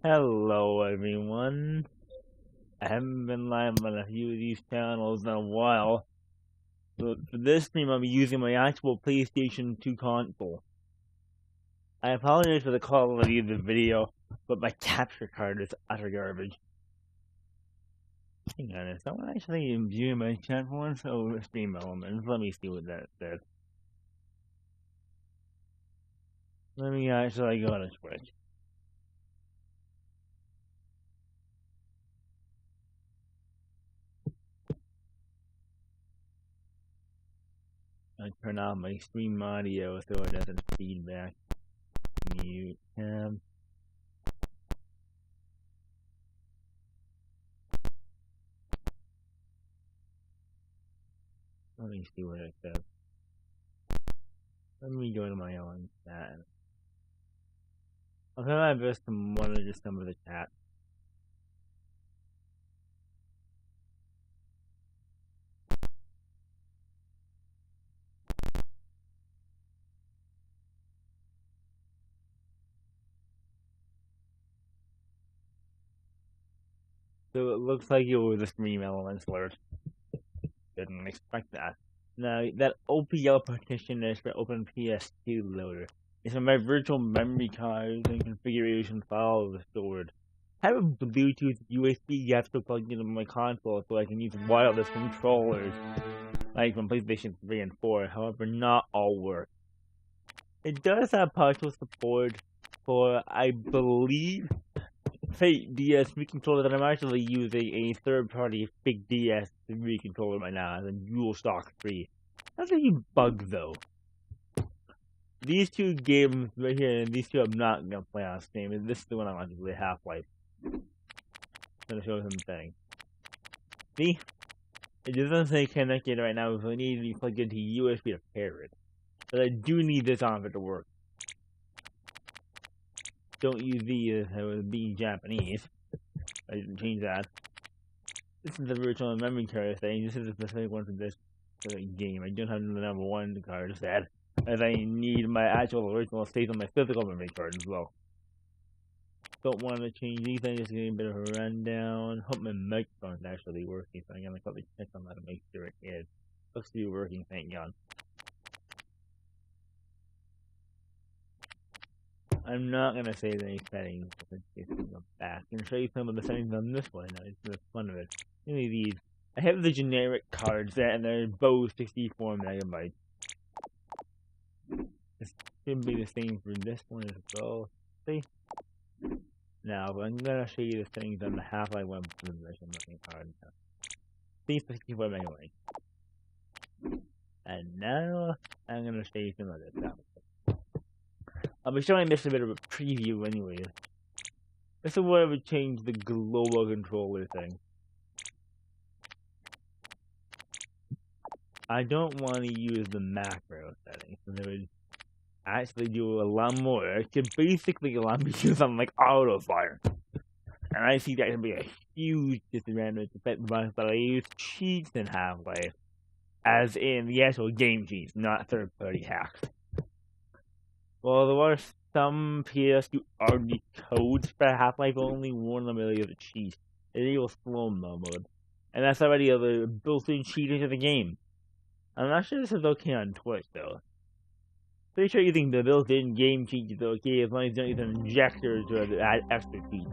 Hello everyone. I haven't been live on a few of these channels in a while, but for this stream I'll be using my actual PlayStation 2 console. I apologize for the quality of the video, but my capture card is utter garbage. Hang on, is someone actually viewing my chat once? Oh, stream elements. Let me see what that says. Let me actually go to Twitch. I turn off my stream audio so it doesn't feedback. Mute tab. Let me see what it says. Let me go to my own chat. I'll try my best to monitor some of the chat. So it looks like it was a stream elements alert. Didn't expect that. Now, that OPL partition is for Open PS2 Loader. It's on my virtual memory card and configuration files stored. I have a Bluetooth USB gap still plugged into my console so I can use wireless controllers, like from PlayStation 3 and 4, however not all work. It does have partial support for, I believe, fake DS3 controller that I'm actually using a third-party fake DS3 controller right now as a DualShock 3. That's a few bugs though. These two games right here, and these two I'm not gonna play on Steam, and this is the one I want to play, Half-Life. I'm gonna show something. See? It doesn't say connected right now, so I need to be plugged into USB to pair it. But I do need this on for it to work. Don't use these as being Japanese. I didn't change that. This is the virtual memory card thing. This is the specific one for this game. I don't have the number one card set, as I need my actual original state on my physical memory card as well. Don't want to change anything, just getting a bit of a rundown. Hope my microphone's actually working, so I'm gonna quickly check on that to make sure it is. Looks to be working, thank God. I'm not gonna save any settings in case we go back. I'm gonna show you some of the settings on this one now, just for the fun of it. Give me these. I have the generic cards set, and they're both 64 megabytes. This should be the same for this one as well. See? Now, but I'm gonna show you the settings on the Half-Life 1 version looking card. See, 64 megabytes. And now, I'm gonna show you some of this stuff. I'll be showing this a bit of a preview anyways. This is where I would change the global controller thing. I don't want to use the macro settings, and it would actually do a lot more. It could basically allow me to use something like auto fire. And I see that can be a huge disadvantage but I use cheats in Half-Life. As in the actual game cheats, not third-party hacks. Well, there are some PS2 RD codes for Half-Life, only one of them really is a cheat. It enables slow-mo mode. And that's already a built-in cheat into the game. I'm not sure this is okay on Twitch, though. Pretty sure using the built-in game cheat is okay as long as you don't use an injector to add extra cheats.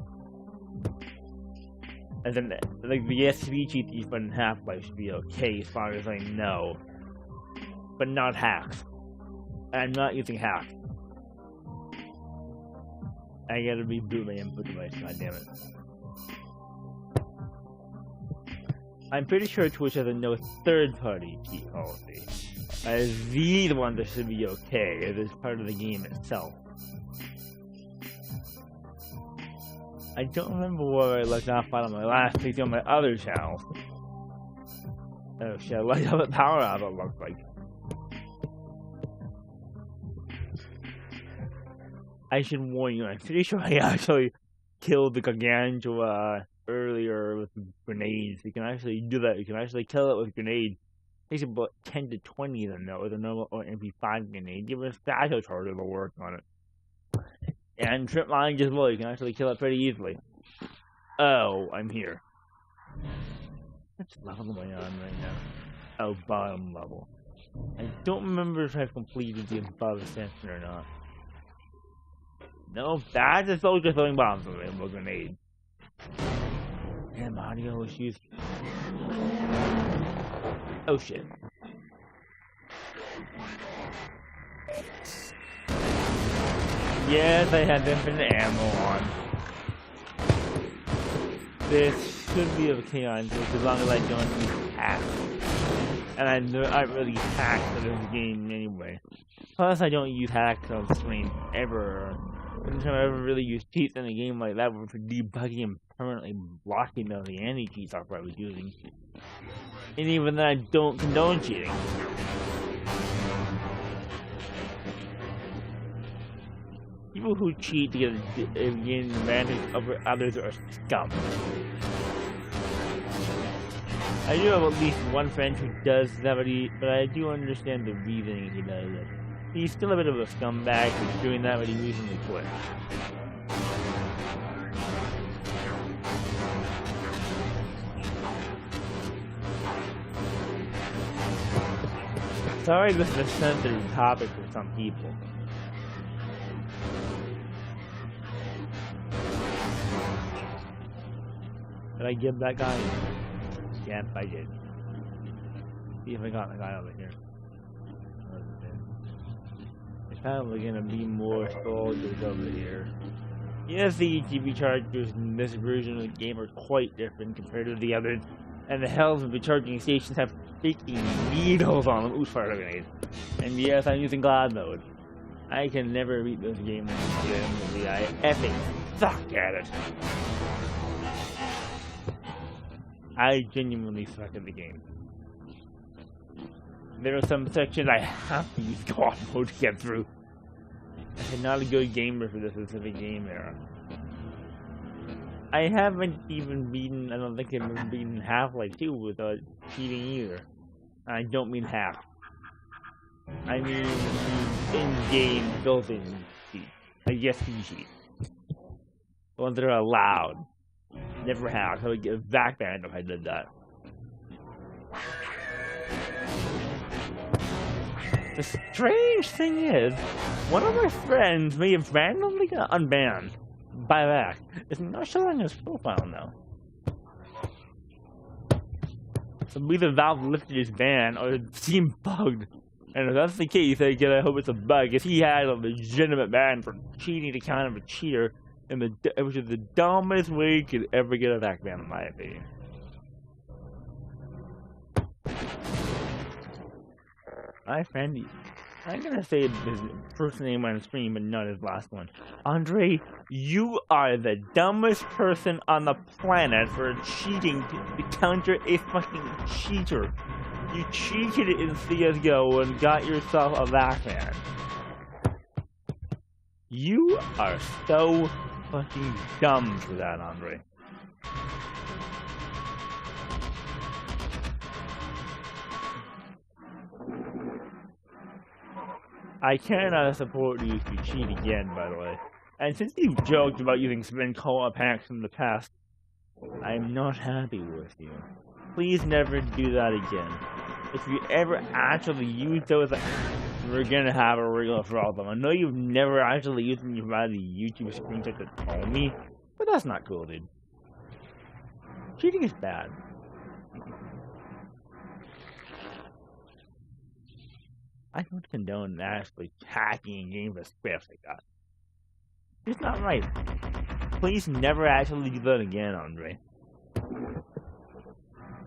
And then, like, the SV cheat that you put in Half-Life should be okay as far as I know. But not hacks. I'm not using hacks. I gotta reboot my input device, goddammit. I'm pretty sure Twitch has a no third-party cheat policy. As these ones that should be okay, as it's part of the game itself. I don't remember where I left off on my last playthrough on my other channel. Oh shit, I like how the power output looks like. I should warn you, I'm pretty sure I actually killed the Gargantua earlier with grenades. You can actually do that. You can actually kill it with grenades. It takes about 10 to 20 of them though, with a normal or MP5 grenade. Give it a satchel charger to work on it. And trip mine just below, you can actually kill it pretty easily. Oh, I'm here. Which level am I on right now? Oh, bottom level. I don't remember if I've completed the above section or not. No, that's a soldier throwing bombs at a rainbow grenade. Damn audio issues. Oh shit. Yes, I have infinite ammo on. This should be okay on this as long as I don't use hacks. And I really hack for this game anyway. Plus, I don't use hacks on stream ever. The only time I ever really use cheats in a game like that was for debugging and permanently blocking the anti-cheat software I was using. And even then, I don't condone cheating. People who cheat to get gain advantage over others are scum. I do have at least one friend who does that, but I do understand the reasoning he does it. He's still a bit of a scumbag who's doing that, but he recently quit. Sorry, this is a sensitive topic for some people. Did I give that guy? Yep, I did. See if I got the guy over here. There's probably gonna be more soldiers over here. Yes, the ETB chargers in this version of the game are quite different compared to the others, and the hells of the charging stations have freaking needles on them. Ooh, fire grenades. And yes, I'm using God mode. I can never beat this game legitimately. I effing suck at it. I genuinely suck at the game. There are some sections I have to use God mode to get through. I'm not a good gamer for this specific game era. I haven't even beaten, I don't think I've ever beaten Half-Life 2 without cheating either. I don't mean half. I mean in-game built-in cheat. I guess cheat. The ones that are allowed. Never have. I would get back banned if I did that. The strange thing is, one of my friends may have randomly got unbanned by that. It's not showing his profile now. So either Valve lifted his ban or it seemed bugged. And if that's the case, I hope it's a bug. If he had a legitimate ban for cheating to kind of a cheater, which is the dumbest way you could ever get a back ban, in my opinion. Hi, Fendi. I'm gonna say his first name on screen, but not his last one. Andre, you are the dumbest person on the planet for cheating to counter a fucking cheater. You cheated in CSGO and got yourself a back ban. You are so fucking dumb for that, Andre. I cannot support you if you cheat again, by the way. And since you've joked about using spin co-op hacks in the past, I'm not happy with you. Please never do that again. If you ever actually use those, we're gonna have a real problem. I know you've never actually used them. You've had the YouTube screenshot to tell me, but that's not cool, dude. Cheating is bad. I don't condone actually hacking in games with scripts like that. It's not right. Please never actually do that again, Andre.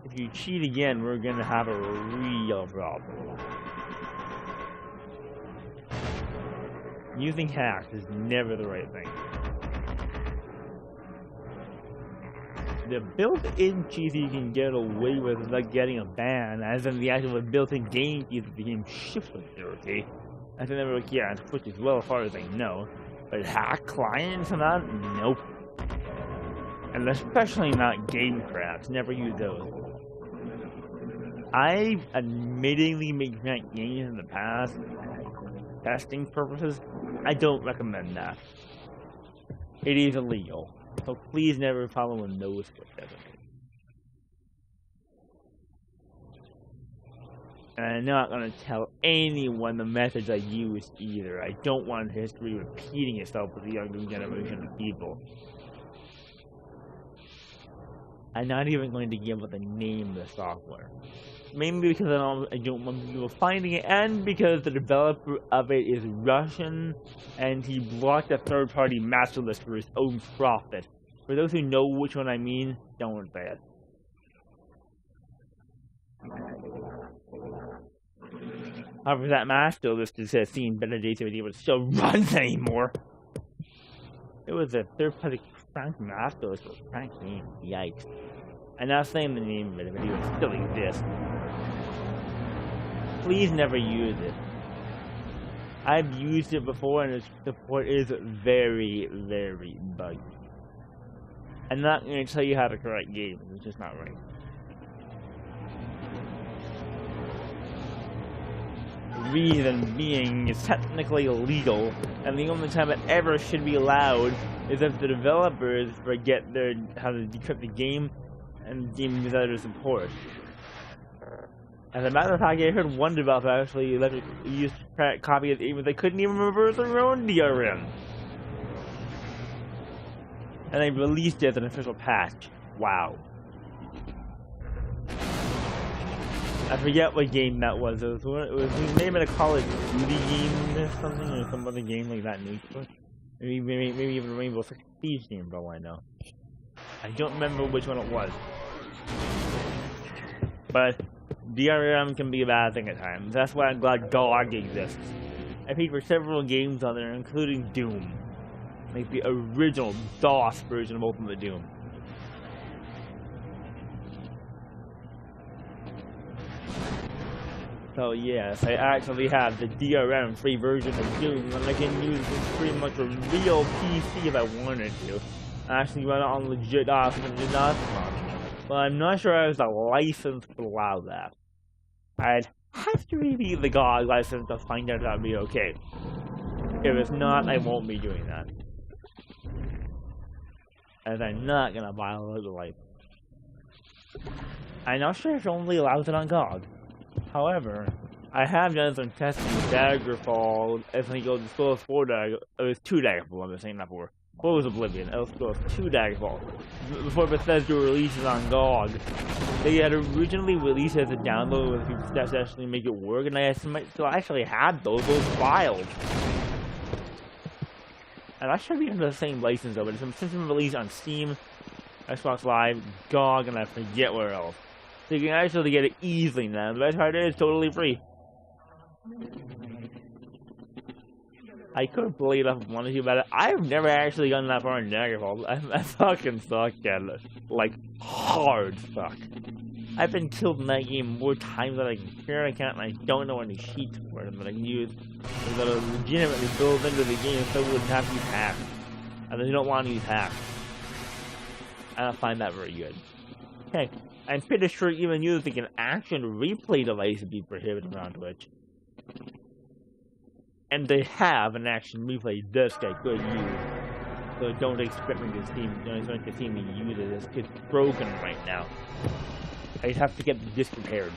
If you cheat again, we're gonna have a real problem. Using hacks is never the right thing. The built-in cheats you can get away with without getting a ban, as in the actual built-in game keys that the game ships with you, okay? I think never care on Twitch as well, as far as I know. But hack clients and that? Nope. And especially not game crafts, never use those. I've admittedly made cracked games in the past, testing purposes. I don't recommend that. it is illegal. So please never follow in those footsteps. And I'm not going to tell anyone the methods I used either. I don't want history repeating itself with the younger generation of people. I'm not even going to give it the name of the software. Mainly because I don't want people finding it, and because the developer of it is Russian, and he blocked a third-party master list for his own profit. For those who know which one I mean, don't say it. However, that master list has seen better days than it still runs anymore. It was a third-party crank master list for crank game. Yikes. I'm not saying the name of it, but it still exists. Please never use it. I've used it before, and its support is very, very buggy. I'm not going to tell you how to correct games. It's just not right. Reason being, it's technically illegal, and the only time it ever should be allowed is if the developers forget how to decrypt the game and game without their support. As a matter of fact, I heard one developer actually used to copy it even they couldn't even reverse their own DRM. And they released it as an official patch. Wow. I forget what game that was. It was the name of a college game or something, or some other game like that. Maybe even a Rainbow Six Siege game, for all I know. I don't remember which one it was. But DRM can be a bad thing at times. That's why I'm glad GOG exists. I paid for several games on there, including Doom. Like the original DOS version of Ultimate Doom. So yes, I actually have the DRM free version of Doom, and I can use it pretty much a real PC if I wanted to. I actually run it on legit DOS and did not. But I'm not sure I was a license to allow that. I'd have to review the GOG license to find out if that'd be okay. If it's not, I won't be doing that. As I'm not gonna violate the license. I'm not sure if it only allows it on GOG. However, I have done some testing with Daggerfall. I think it was Scrolls 4 Daggerfall. It was 2 Daggerfall, I'm saying that for. What was Oblivion? It was Scrolls 2 Daggerfall. Before Bethesda releases on GOG, they had originally released it as a download with people to actually make it work, and I still actually had those files. And I should be under the same license though, but it's since been released on Steam, Xbox Live, GOG, and I forget where else. So you can actually get it easily now. The best part is totally free. I could play it if I wanted to, but I've never actually gotten that far in Daggerfall. I fucking suck at it. Like, hard suck. I've been killed in that game more times than I can care. I can't, and I don't know any sheets for them that I can use that are legitimately built into the game so I wouldn't have to use hacks. And I don't want to use hacks. I don't find that very good. Okay, I'm pretty sure even using an action replay device would be prohibited on Twitch. And they have an action replay disc I could use. So don't expect me to see me use it. It's broken right now. I just have to get the disc repaired.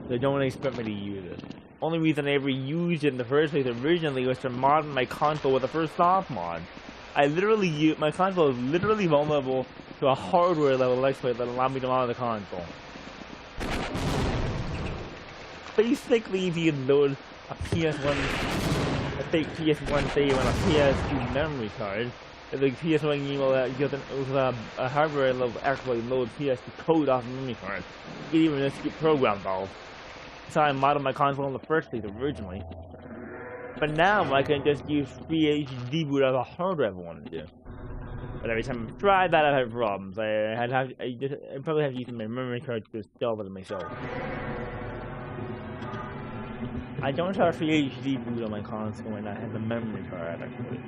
So don't expect me to use it. Only reason I ever used it in the first place originally was to mod my console with the first soft mod. My console is literally vulnerable to a hardware level exploit that allowed me to mod the console. Basically, if you load a PS1, a fake PS1 save on a PS2 memory card, the PS1 game will a hardware level actually load PS2 code off the memory card. You can even just get program involved. So I modded my console in the first place originally. But now I can just use free HD boot as a hardware if I wanted to. But every time I tried that, I had problems. I probably have to use my memory card to install it myself. I don't have a free HD boot on my console when I have the memory card actually.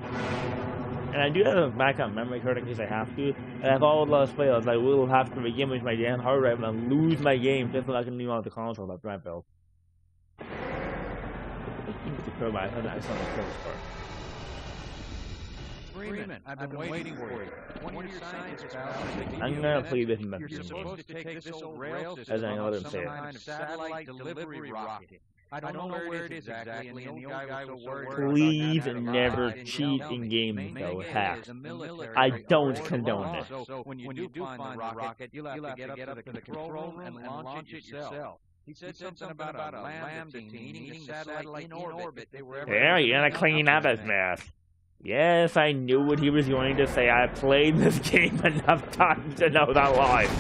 And I do have a backup memory card in case I have to. And if all those fails, I will have to begin with my damn hard drive and lose my game just so I can leave on the console that drive fails. I think it's a crowbar. I thought I saw the crowbar. Freeman, I've been waiting for you. One of your scientists, pal. I'm gonna play this message You're game. supposed to take this old rail As system I know off them some say it. kind of satellite delivery rocket. I don't know where it is exactly, and the old guy was so worried about Please not having never a ride. cheat in games, though. Hacks. Military I don't order condone law. it. So when you do find the rocket, you'll have to get up to the control room and launch it yourself. He said something about a lambda team eating a satellite in orbit. They were Yeah, you're gonna clean up his mess. Yes, I knew what he was going to say. I played this game enough times to know that line.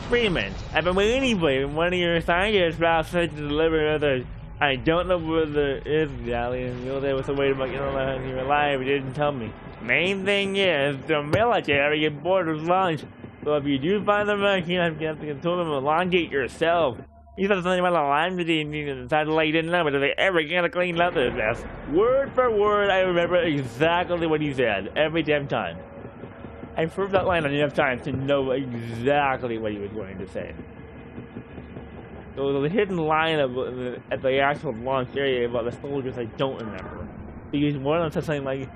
Freeman, I've been waiting for you. One of your scientists about to deliver others. I don't know whether it is exactly. There was a way to make it you're alive. You didn't tell me. Main thing is, the military get bored with lunch. So if you do find them, you have to control them and elongate yourself. He said something about a line that he satellite didn't know, but if they ever gonna clean up this mess. Word for word, I remember exactly what he said every damn time. I've heard that line enough times to know exactly what he was going to say. So the hidden line at the actual launch area about the soldiers, I don't remember. Because one of them said something like,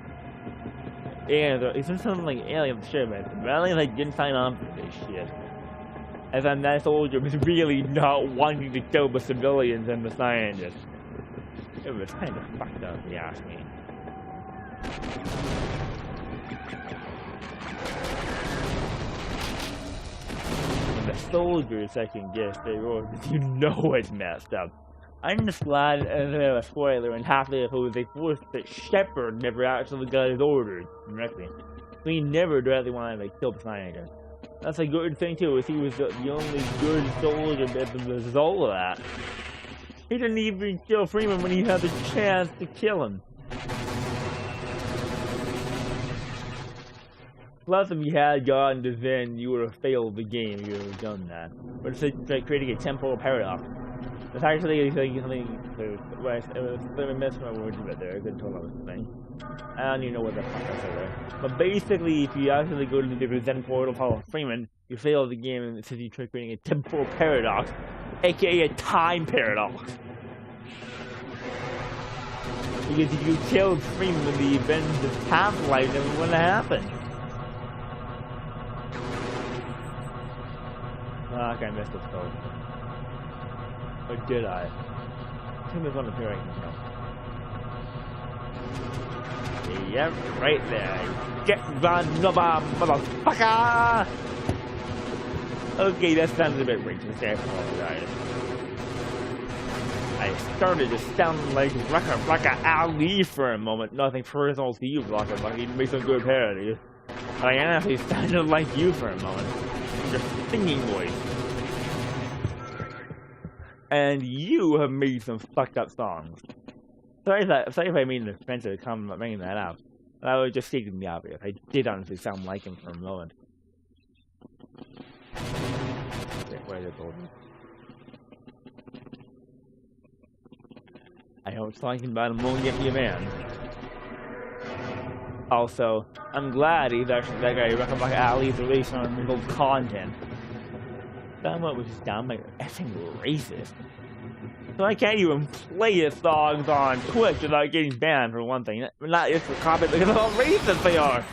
"Yeah, he said something like aliens, sure, man. The aliens didn't sign on for this shit." And then that soldier was really not wanting to kill the civilians and the scientists. It was kind of fucked up, if you ask me. And the soldiers second guess their orders, you know it's messed up. I'm just glad, as a spoiler, and halfway opposed they forced that Shepard never actually got his orders directly. So he never directly wanted to kill the scientists. That's a good thing too, is he was the only good soldier as a result of that. He didn't even kill Freeman when he had the chance to kill him. Plus, if you had gotten to Zen, you would have failed the game if you would have done that. But it's like creating a temporal paradox. It's actually something, it was messing my words a bit there, I couldn't tell what I was saying. I don't even know what the fuck I said there. But basically, if you actually go to the Zen portal follow Freeman, you fail the game and it says you try creating a temporal paradox, aka a time paradox. Because if you killed Freeman when the event of Half-Life, then what would have happened? Ah, okay, I messed up code. Or did I? I think there's one up here right now. Yep, right there. Get run, motherfucker! Okay, that sounds a bit racist. I apologize. I started to sound like Raka Ali for a moment. Nothing personal to you, Raka. You make some good parodies. But I honestly sounded like you for a moment. Your singing voice. And you have made some fucked up songs. Sorry if I mean offensive to come bringing that up. I was just stating the obvious. I did honestly sound like him for a moment. Where is it going? I know it's talking about him won't get me a man. Also, I'm glad he's actually that guy recommended Ali's release on real content. That was just downright effing racist. So I can't even play his songs on Twitch without getting banned for one thing. Not just for copyright, because of how racist they are.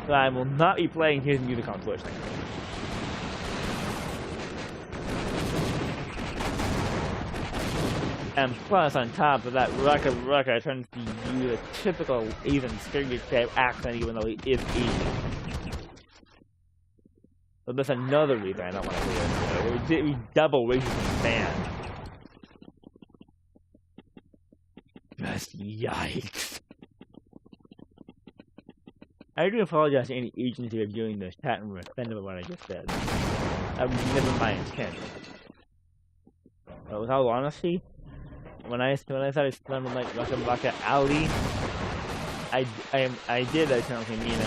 So I will not be playing his music on Twitch. And plus, on top of that, Rucka tends to use a typical Asian stereotype accent even though he is Asian. So that's another reason I don't want to play it. It was double racism banned. Just yikes. I do apologize to any agents who are doing this chat and were offended by what I just said. That was never my intent. But with all honesty, when I started sounding like Raka Ali, I did actually mean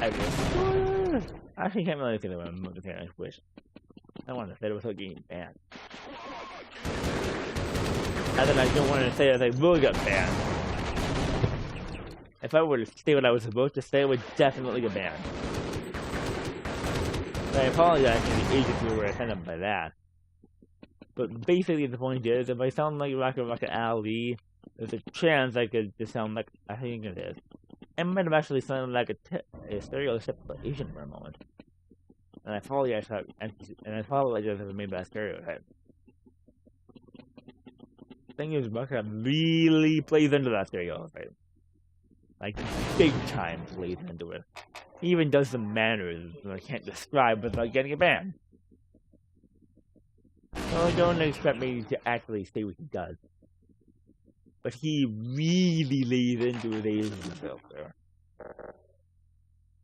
I was actually can't really think of what I'm looking at. I wish I wanted to say it without getting banned. And then I don't want to say that I will get banned. If I were to say what I was supposed to say, I would definitely get banned. So I apologize to the agents who were offended by that. But basically the point is, if I sound like Raka Ali, there's a chance I could just sound like, I think it is. It might have actually sounded like a stereotypical Asian for a moment. And I apologize if I made that stereotype. The thing is, Buckhead really plays into that stereotype. Like, big time plays into it. He even does some manners that I can't describe without getting a ban. So don't expect me to actually say what he does. But he really lays into his Asian himself there.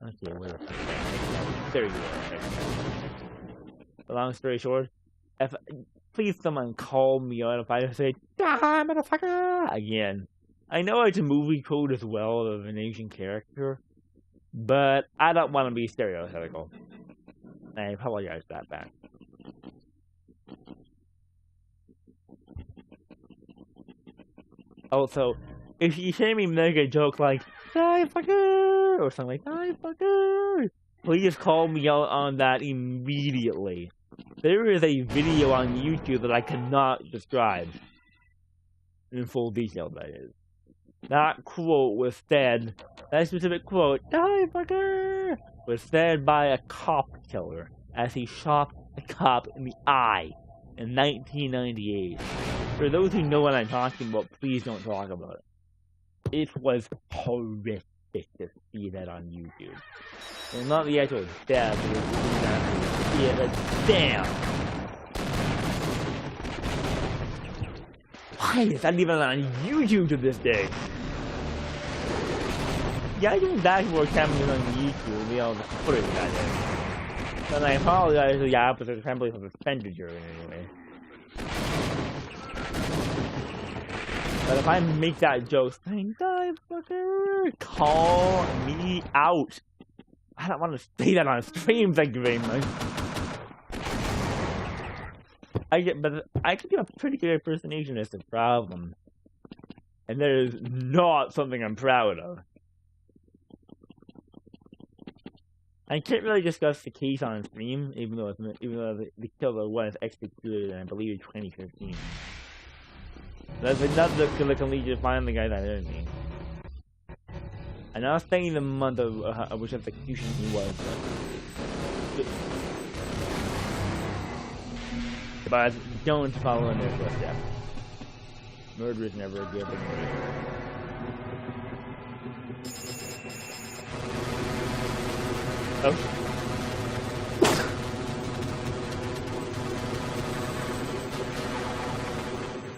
Okay, where the fuck? There you go. Long story short, please someone call me out if I say, "Ah, motherfucker!" again. I know it's a movie code as well of an Asian character, but I don't want to be stereotypical. I apologize for that back. Also, if you hear me make a joke like, "Die fucker!" or something like, "Die fucker!" please call me out on that immediately. There is a video on YouTube that I cannot describe in full detail, that is. That quote was said, that specific quote, "Die fucker!" was said by a cop killer as he shot a cop in the eye in 1998. For those who know what I'm talking about, please don't talk about it. It was horrific to see that on YouTube. Well, not the actual death, but yeah, like, damn! Why is that even on YouTube to this day? Yeah, I think that's what cameras on YouTube, you know, the footage that is. And I apologize to the opposite assembly for suspended during anyway. But if I make that joke saying, "Die fucker," call me out. I don't want to say that on stream, thank you very much. But I can do a pretty good impersonation, is the problem. And that is not something I'm proud of. I can't really discuss the case on stream, even though the killer was executed in, I believe, 2015. That's another killer can lead you to find the guy that hurt me. I'm not saying the month of which execution he was, but don't follow in their footsteps. Murder is never a good thing. Oh.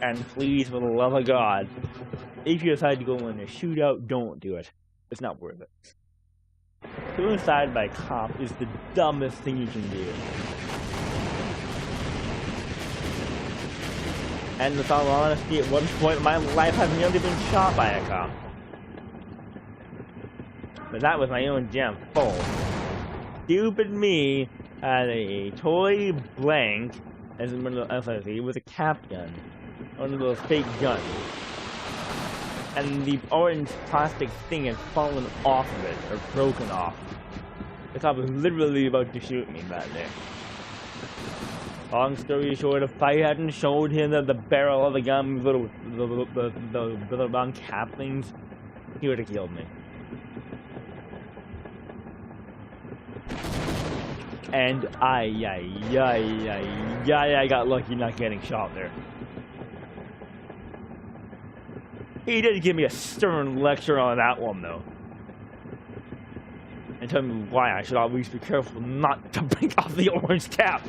And please, for the love of God, if you decide to go in a shootout, don't do it. It's not worth it. Suicide by cop is the dumbest thing you can do. And with all honesty, at one point in my life, I've nearly been shot by a cop. But that was my own damn fault. Stupid me had a toy blank, as in with a cap gun. One of those fake guns. And the orange plastic thing had fallen off of it, or broken off. The cop was literally about to shoot me back there. Long story short, if I hadn't showed him that the barrel of the gun, the little round cap things, he would have killed me. And I got lucky not getting shot there. He did give me a stern lecture on that one, though. And tell me why I should always be careful not to break off the orange cap.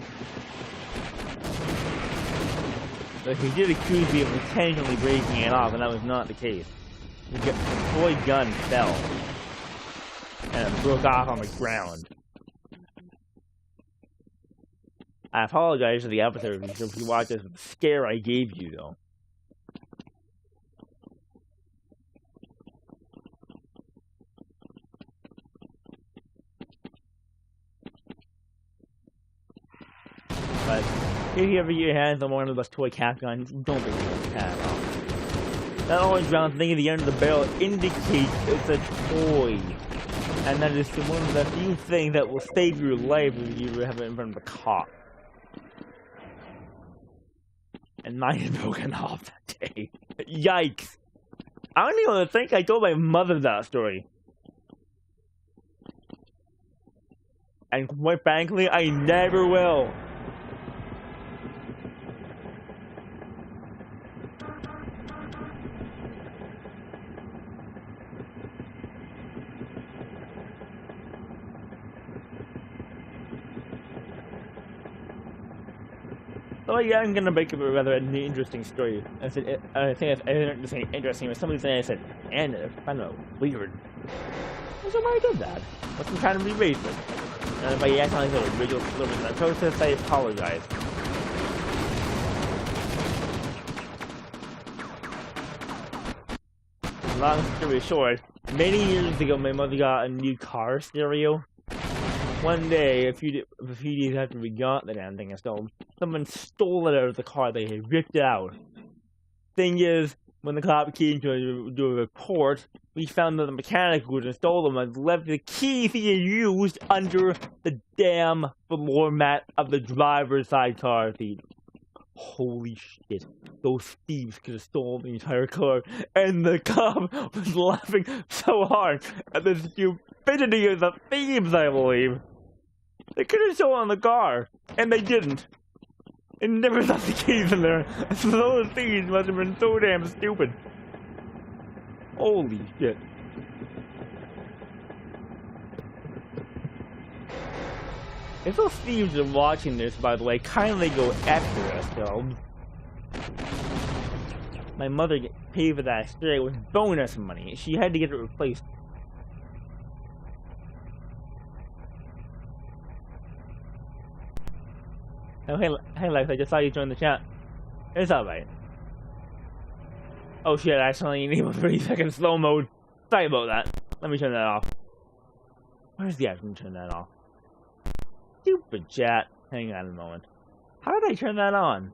But he did accuse me of intentionally breaking it off, and that was not the case. The toy gun fell. And it broke off on the ground. I apologize to the episode if you watch this with the scare I gave you, though. But if you ever get your hands on one of those toy cap guns, don't break the cap off. That orange round thing at the end of the barrel indicates it's a toy. And that is one of the few things that will save your life if you have it in front of a cop. And mine had broken off that day. Yikes. I don't even think I told my mother that story. And quite frankly, I never will. So yeah, I'm gonna make a rather interesting story. I think it's interesting. But somebody said, I said, and it's kind of weird. I said, why I did that? What's some kind of racist? And if I act like a original in the process, I apologize. Long story short, many years ago, my mother got a new car stereo. One day, a few days after we got the damn thing installed, someone stole it out of the car they had ripped out. Thing is, when the cop came to do a report, we found that the mechanic who had installed them had left the keys he had used under the damn floor mat of the driver's side car seat. Holy shit, those thieves could have stolen the entire car, and the cop was laughing so hard at the stupidity of the thieves, I believe. They could have stolen the car, and they didn't. And never left the keys in there. So those thieves must have been so damn stupid. Holy shit. If those thieves are watching this, by the way, kindly go after ourselves. My mother paid for that straight with bonus money. She had to get it replaced. Oh, hey Lex, I just saw you join the chat. It's alright. Oh shit, I actually enabled 30-second slow mode. Sorry about that. Let me turn that off. Where's the option to turn that off? Stupid chat. Hang on a moment. How did I turn that on?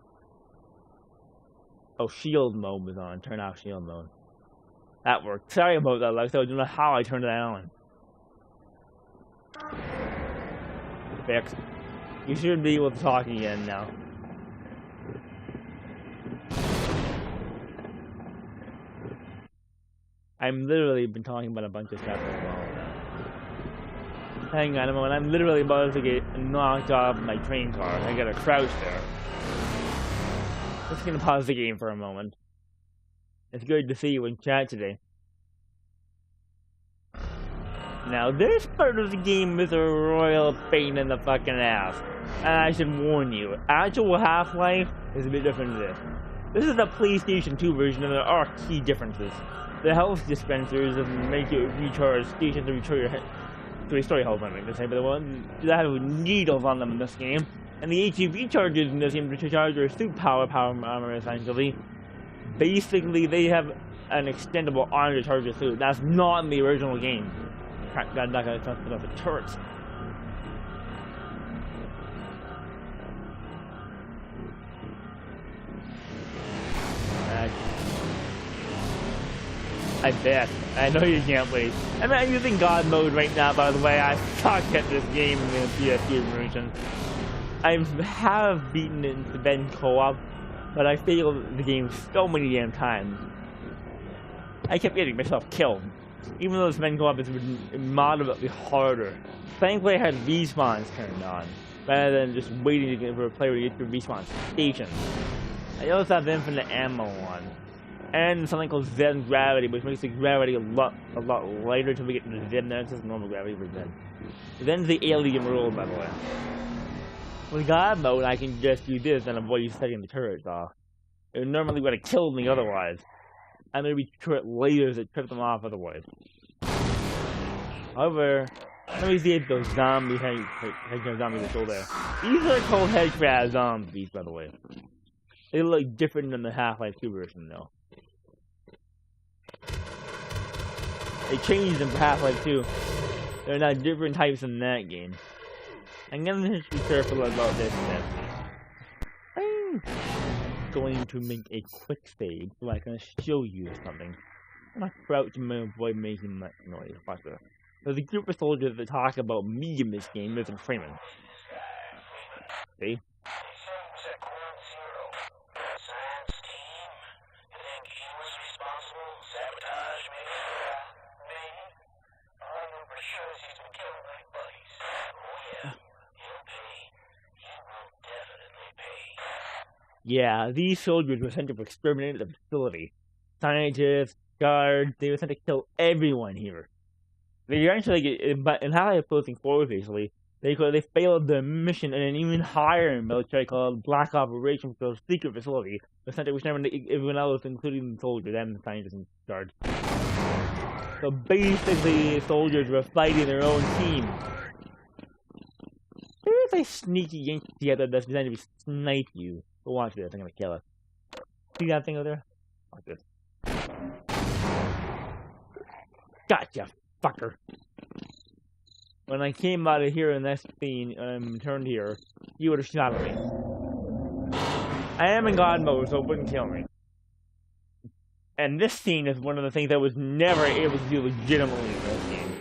Oh, shield mode was on. Turn off shield mode. That worked. Sorry about that, Lex. I don't know how I turned that on. Fixed. You should be able to talk again now. I'm literally been talking about a bunch of stuff for a while now. Hang on a moment, I'm literally about to get knocked off my train car. I gotta crouch there. Just gonna pause the game for a moment. It's good to see you in chat today. Now, this part of the game is a royal pain in the fucking ass. And I should warn you, actual Half-Life is a bit different than this. This is the PlayStation 2 version, and there are key differences. The health dispensers make you recharge stations to restore your health, I mean, but the ones that have needles on them in this game. And the HEV charges in this game to charge your suit power armor, essentially. Basically, they have an extendable arm to charge your suit. That's not in the original game. Crap, God, not gonna talk about the turrets. I bet. I know you can't wait. I'm using God mode right now, by the way. I suck at this game in the PS2 version. I have beaten it into Ben co-op, but I failed the game so many damn times. I kept getting myself killed. Even though this Ben co-op is moderately harder. Thankfully I had respawns turned on, rather than just waiting to get for a player to get to respawn station. I also have infinite ammo on. And something called Zen Gravity, which makes the gravity a lot lighter until we get to the Zen. That's just normal gravity for Zen. Zen's the alien rule, by the way. With God mode, I can just do this and avoid setting the turrets off. It normally would have killed me otherwise. And there'd be turret lasers that trip them off otherwise. However, let me see if those zombie headcrab zombies are still there. These are called headcrab zombies, by the way. They look different than the Half-Life 2 version, though. They changed them for Half-Life 2. They're now different types in that game. I'm gonna just be careful about this then. I'm going to make a quick save so I can show you something. I'm gonna crouch and avoid making that noise. Watch this. There's a group of soldiers that talk about me in this game as a Freeman. See? Yeah, these soldiers were sent to exterminate the facility. Scientists, guards, they were sent to kill everyone here. They actually, in Half-Life Closing 4, basically, they failed the mission in an even higher military called Black Operation, which was a secret facility. They sent to exterminate everyone else, including the soldiers and the scientists and guards. So basically, soldiers were fighting their own team. There's a sneaky yank together that's designed to snipe you. But watch this, I'm gonna kill it. See that thing over there? Watch this. Gotcha, fucker. When I came out of here in this scene, turned here, you would have shot at me. I am in God mode, so it wouldn't kill me. And this scene is one of the things I was never able to do legitimately in this game.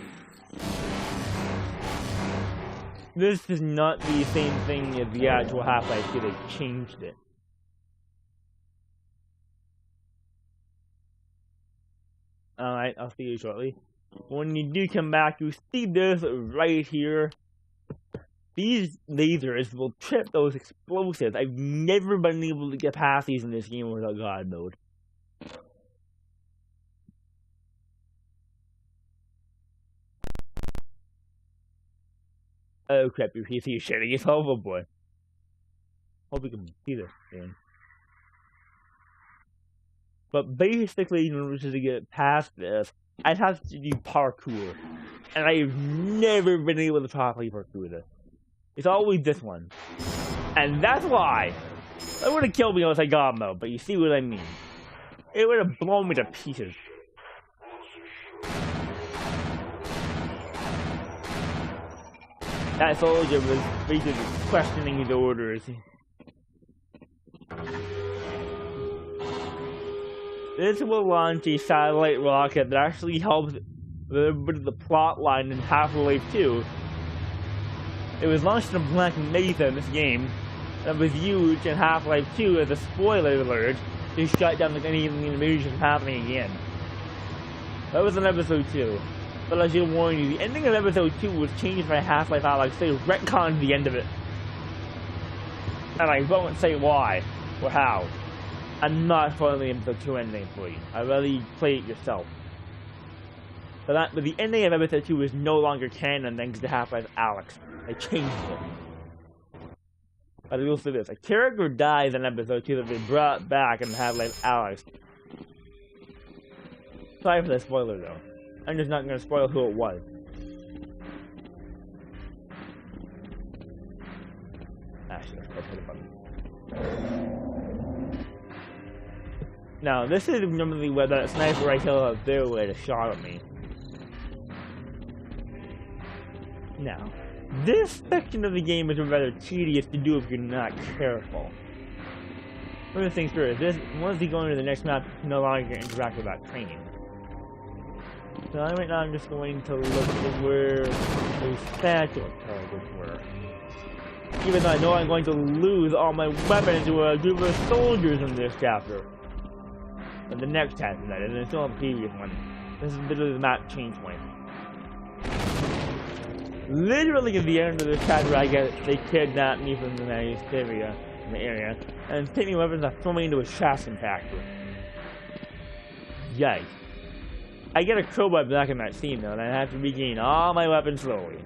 This is not the same thing as the actual Half-Life 2, they changed it. Alright, I'll see you shortly. When you do come back, you see this right here. These lasers will trip those explosives. I've never been able to get past these in this game without God mode. Oh crap, your PC is shitting its over, boy. Hope you can see this soon. But basically, in order to get past this, I'd have to do parkour. And I've never been able to properly parkour this. It's always this one. And that's why it would have killed me unless I God mode, but you see what I mean. It would have blown me to pieces. That soldier was basically questioning his orders. This will launch a satellite rocket that actually helps with the plot line in Half-Life 2. It was launched in Black Mesa in this game, that was used in Half-Life 2 as a spoiler alert to shut down any invasion from happening again. That was in Episode 2. But I should warn you, the ending of Episode 2 was changed by Half-Life Alyx. They retconned the end of it. And I won't say why or how. I'm not spoiling Episode 2 ending for you. I'd rather you play it yourself. But the ending of Episode 2 is no longer canon thanks to Half-Life Alyx. They changed it. But I will say this, a character dies in Episode 2 that they brought back in Half-Life Alyx. Sorry for the spoiler though. I'm just not going to spoil who it was. Actually, let's hit a button. Now, this is normally where that sniper rifle out there would have shot at me. Now, this section of the game is rather tedious to do if you're not careful. One of the things first, once you go into the next map, you can no longer interact with that training. So right now I'm just going to look at where those statue targets were. Even though I know I'm going to lose all my weapons to a group of soldiers in this chapter. And the next chapter that is, and it's still on the previous one. This is literally the map change point. Literally at the end of this chapter they kidnap me from the area, and take me weapons and throw me into a chassis factory. Yikes. I get a crowbar back in that scene though, and I have to regain all my weapons slowly.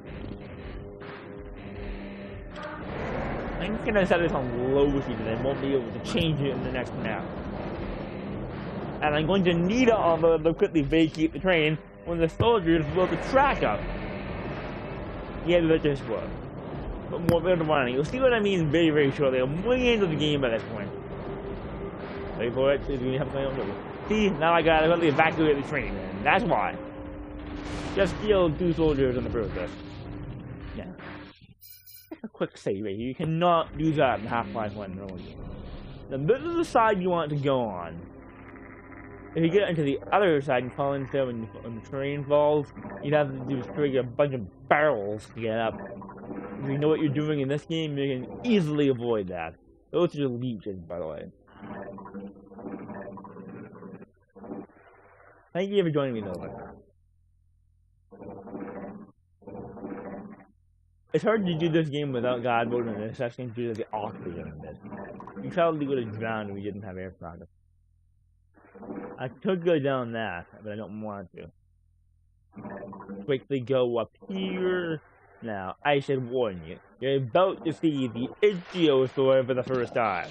I'm gonna set this on low speed and I won't be able to change it in the next map. And I'm going to need it on to quickly vacate the train when the soldiers blow the track up. Yeah, that's just what. But more than one, you'll see what I mean very, very shortly. I'm way into the game by this point. Wait for it, we have something else. See, now I gotta quickly evacuate the train, and that's why. Just killed 2 soldiers in the process. Yeah. A quick save right here. You cannot do that in Half-Life 1 really. Now this is the side you want to go on. If you get into the other side and fall into when the train falls, you'd have to do trigger a bunch of barrels to get up. If you know what you're doing in this game, you can easily avoid that. Those are leeches, by the way. Thank you for joining me, Nova. It's hard to do this game without God mode in this section due to the oxygen in this. You probably would have drowned if we didn't have air pocket. I could go down that, but I don't want to. Quickly go up here. Now, I should warn you, you're about to see the Ichiosaur for the first time.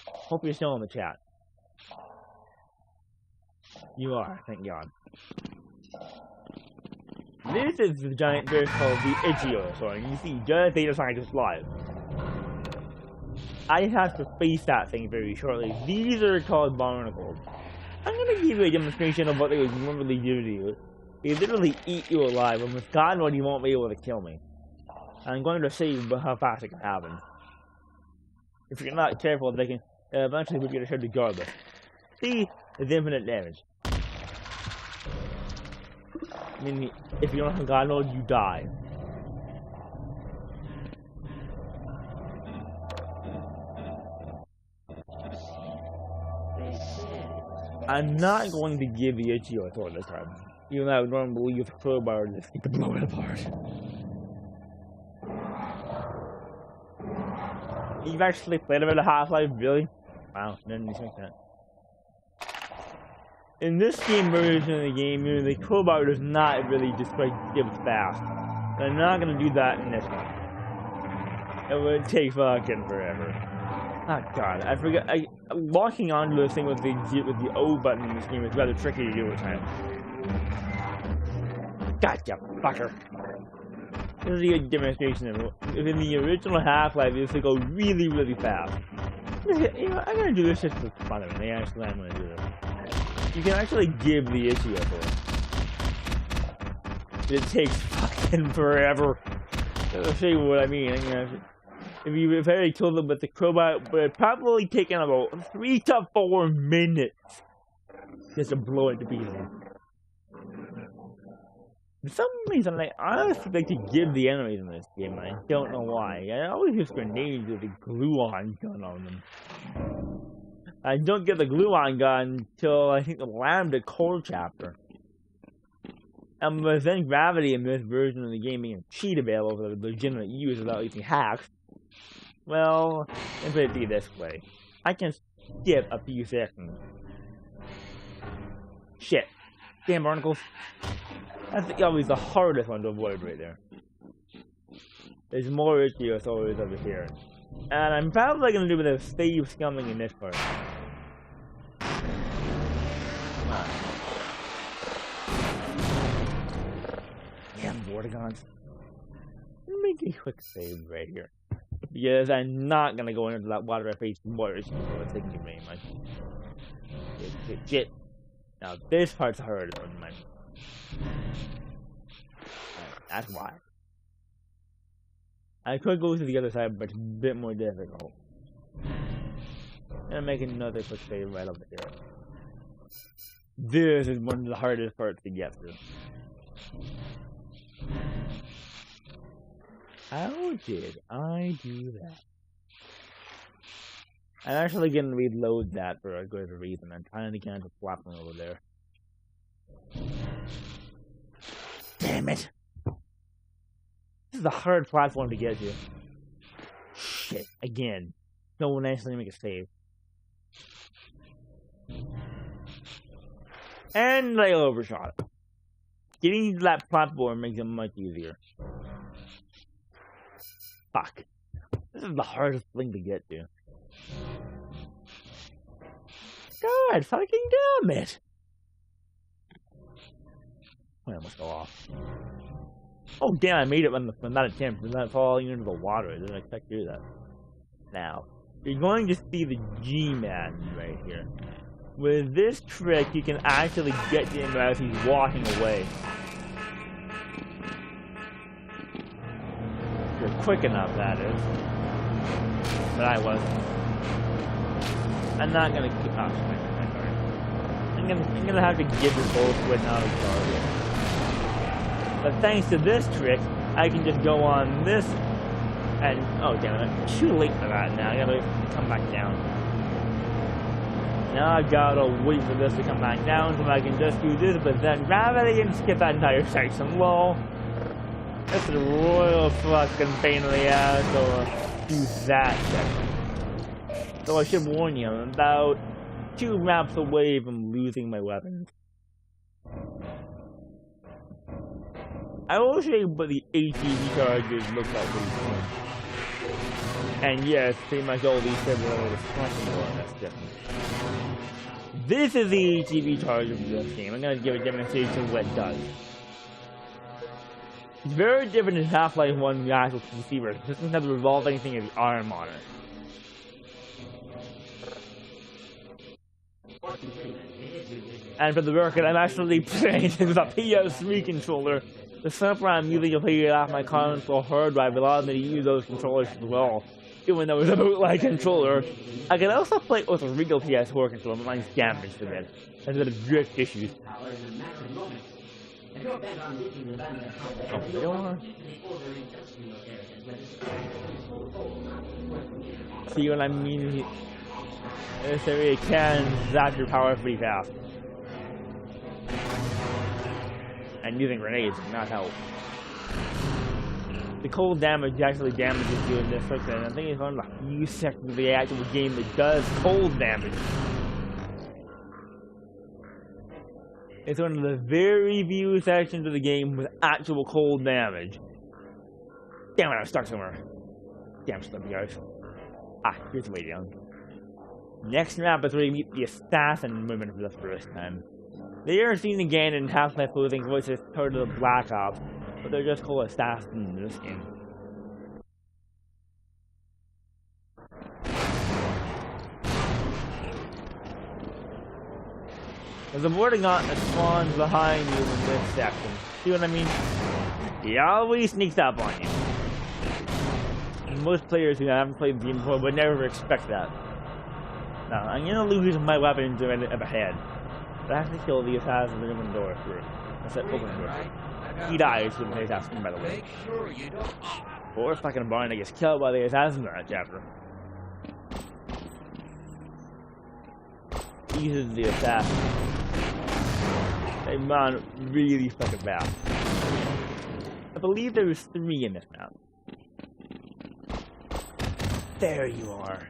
Hope you're still in the chat. You are, thank God. This is the giant fish called the Ichiosaur, and you see giant data scientist live. I have to face that thing very shortly. These are called barnacles. I'm gonna give you a demonstration of what they would normally do to you. They literally eat you alive, and with God mode you won't be able to kill me. I'm going to show you how fast it can happen. If you're not careful, they can eventually put you to head regardless. See, it's infinite damage. I mean, if you don't have God mode, you die. I'm not going to give the Ichiosaur this time. Even though I would normally use a crowbar to just blow it apart. You've actually played a bit of Half-Life, really? Wow, didn't think that. In this game version of the game, the crowbar does not really just like give fast. I'm not gonna do that in this one. It would take fucking forever. Oh god, I forgot. Locking onto this thing with the O button in this game is rather tricky to do at times. Gotcha, fucker. This is a good demonstration of it. In the original Half-Life, this would go really, really fast. You know, I'm gonna do this just for fun of it. Actually, I'm gonna do this. You can actually give the issue up for it. It takes fucking forever. I'll show you what I mean. If you very killed them with the crowbar, it would probably taken about 3 to 4 minutes just to blow it to pieces. For some reason, I honestly like to give the enemies in this game, and I don't know why. I always use grenades with a glue-on gun on them. I don't get the glue-on gun until I think the Lambda core chapter. And with then gravity in this version of the game being a cheat available for legitimate use without using hacks, well, let me put it this way. I can skip a few seconds. Shit. Damn barnacles. That's always the hardest one to avoid right there. There's more Ichiosaurs over here. And I'm probably going to do a bit of save scumming in this part. Damn Vortigons. Make a quick save right here. Because I'm not going to go into that water I faced water, so it's taking too very much. Shit. Now this part's the hardest one, man. That's why. I could go to the other side, but it's a bit more difficult. And make another quick save right over here. This is one of the hardest parts to get through. How did I do that? I'm actually gonna reload that for a good reason. I'm trying to get into the platform over there. Damn it! This is a hard platform to get to. Shit, again. No one actually make a save. And I overshot it. Getting to that platform makes it much easier. Fuck. This is the hardest thing to get to. God fucking damn it! I almost fell off. Oh damn, I made it when that attempt was not falling into the water. I didn't expect to do that. Now, you're going to see the G-Man right here. With this trick, you can actually get to him as he's walking away. If you're quick enough, that is. But I wasn't. I'm not gonna keep. Oh, I'm gonna have to give this whole switch out of target. But thanks to this trick, I can just go on this, and oh damn it, I'm too late for that now. I gotta come back down. Now I gotta wait for this to come back down so I can just do this, but then gravity and skip that entire section. Lol. That's a royal fucking pain in the ass, so do that section. So I should warn you, I'm about 2 maps away from losing my weapons. I will show you what the ATV charges look like pretty soon. And yes, pretty much all these several are responsible on this different. This is the ATV charge of this game. I'm going to give a demonstration of what it does. It's very different in Half-Life 1 the actual PC version. This doesn't have the revolving thing of the arm on it. And for the record, I'm actually playing with a PS3 controller. The software I'm using to play it off my console hard drive allowed me to use those controllers as well, even though it's a bootleg controller. I can also play it with a real PS4 controller, but mine's damaged a bit. Has a bit of drift issues. Oh, you are. See what I mean? This area can zap your power pretty fast. And using grenades does not help. The cold damage actually damages you in this section, and I think it's one of the few sections of the actual game that does cold damage. It's one of the very few sections of the game with actual cold damage. Damn it, I'm stuck somewhere. Damn slippy guys. Ah, here's the way down. Next map is where you meet the assassin women for the first time. They are seen again in Half-Life Clothing voices part of the Black Ops, but they're just called assassins in this game. There's a boarding on that spawns behind you in this section. See what I mean? He always sneaks up on you. And most players who haven't played the game before would never expect that. Now, I'm gonna lose my weapons up ahead. But I have to kill the assassin in the door first. That's that open door. He dies when the assassin, by the way. Or if I can barn, I gets killed by the assassin in that chapter. These are the assassins. They run really fucking fast. I believe there was 3 in this map. There you are.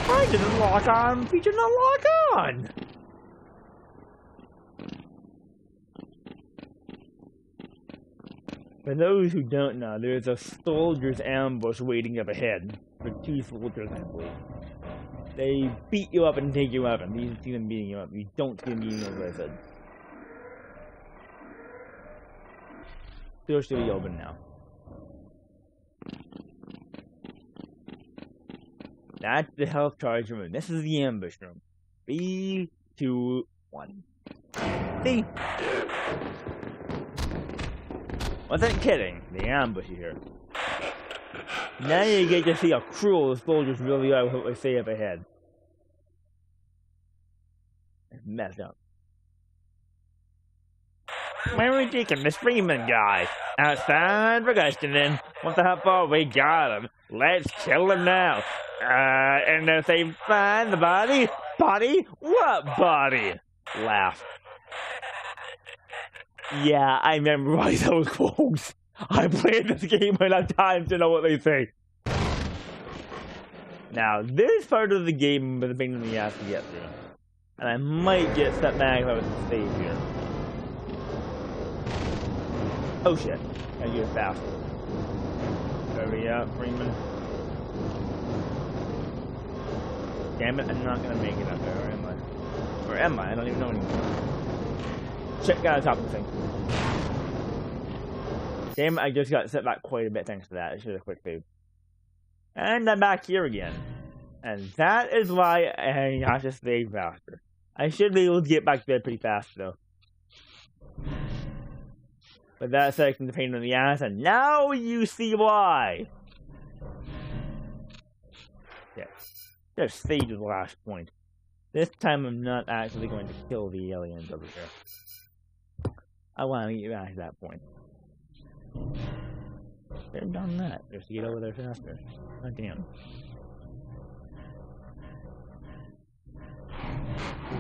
Why didn't lock on? Feature not lock on! For those who don't know, there's a soldier's ambush waiting up ahead. For 2 soldiers, I believe. They beat you up and take your weapon. You see them beating you up. You don't see them beating you up, as I said. Doors should be open now. That's the health charge room. This is the ambush room. 3, 2, 1. See? Wasn't kidding. The ambush here. Now you get to see how cruel the soldiers really are with what they say up ahead. It's messed up. Where are we taking this Freeman guy? Outside for questioning. What the hell? We got him. Let's kill him now. And if they find the body? Body? What body? Laugh. Yeah, I memorize those quotes. I played this game enough times to know what they say. Now, this part of the game is a pain in the ass to get through. And I might get set back if I was to save here. Oh shit. I get it fast. Hurry up, Freeman. Damn it, I'm not gonna make it up there, or am I? Or am I? I don't even know anymore. Shit, got on top of the thing. Damn it, I just got set back quite a bit thanks to that. I should have quick save. And I'm back here again. And that is why I have to save faster. I should be able to get back to bed pretty fast though. But that section's a pain in the ass, and now you see why! Yes. Just save the last point. This time I'm not actually going to kill the aliens over here. I want to get back to that point. They've done that, just to get over there faster. God damn.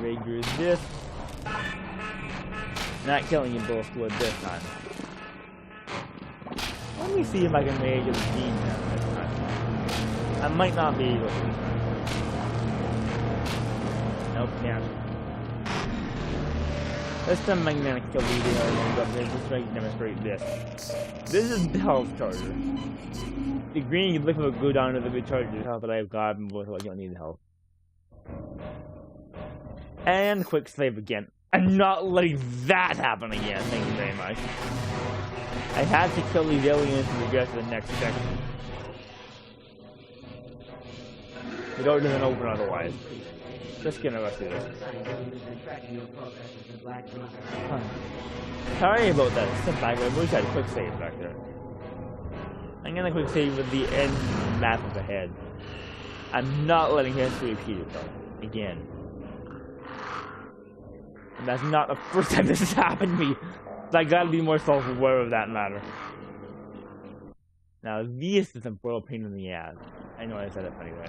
Ranger this. Not killing you both with this time. Let me see if I can make a team now this time. I might not be able to. Nope, can't. This time I'm gonna kill the video and just try to demonstrate this. This is the health charger. The green liquid will go down to the good charger health that I've got and both like you don't need the health. And quick save again. I'm not letting that happen again, thank you very much. I have to kill these aliens to progress to the next section. The door doesn't open otherwise. Just gonna rush through this. Sorry about that. Step back. I wish I had a quick save back there. I'm gonna quick save with the end map of the head. I'm not letting history repeat itself again. And that's not the first time this has happened to me. So I gotta be more self-aware of that matter. Now this is a real pain in the ass. I know I said it anyway.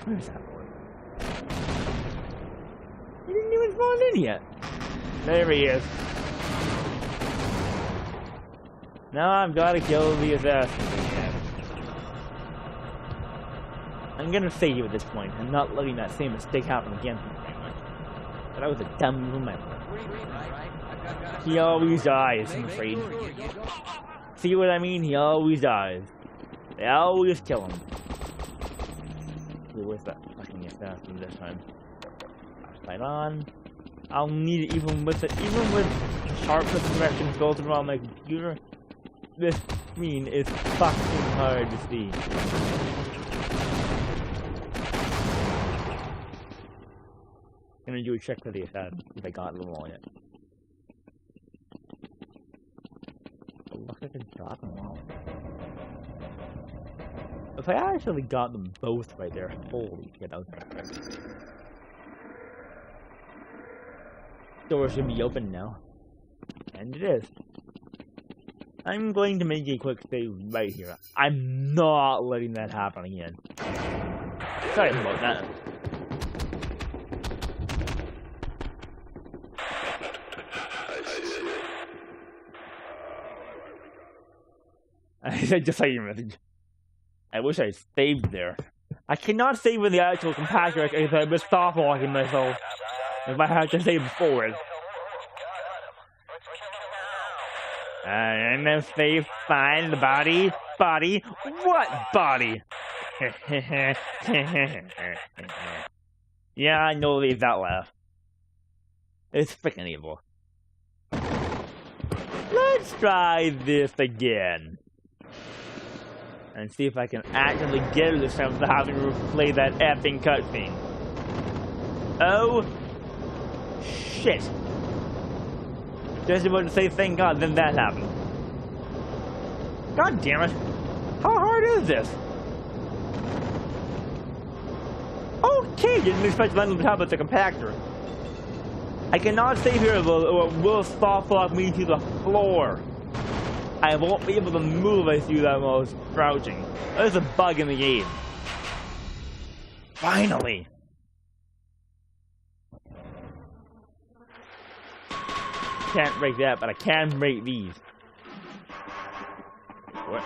Where's that one? He didn't even spawn in yet. There he is. Now I've got to kill the assassin again. I'm gonna save you at this point. I'm not letting that same mistake happen again. But that was a dumb move on my part. He always dies, I'm afraid. See what I mean? He always dies. They always kill him. Where's that fucking assassin this time? Flashlight on. I'll need it even with sharpness corrections built around my computer. This screen is fucking hard to see. I'm gonna do a check for the assassin if I got them all yet. It looks like I got them all. If I actually got them both right there, holy shit, that was perfect. Door should be open now. And it is. I'm going to make a quick save right here. I'm not letting that happen again. Sorry about that. I said just like your message. I wish I saved there. I cannot save with the actual compactor because I was stop walking myself. If I had to save forward. And then save, find the body. Body? What body? Yeah, I know leave that laugh. It's freaking evil. Let's try this again. And see if I can actually get her this time without having to replay that effing cutscene. Oh shit. Just about to say thank God, then that happened. God damn it. How hard is this? Okay, didn't expect to land on top of the compactor. I cannot stay here or it will soft lock me to the floor. I won't be able to move as I do that while I was crouching. There's a bug in the game. Finally! Can't break that, but I can break these. What?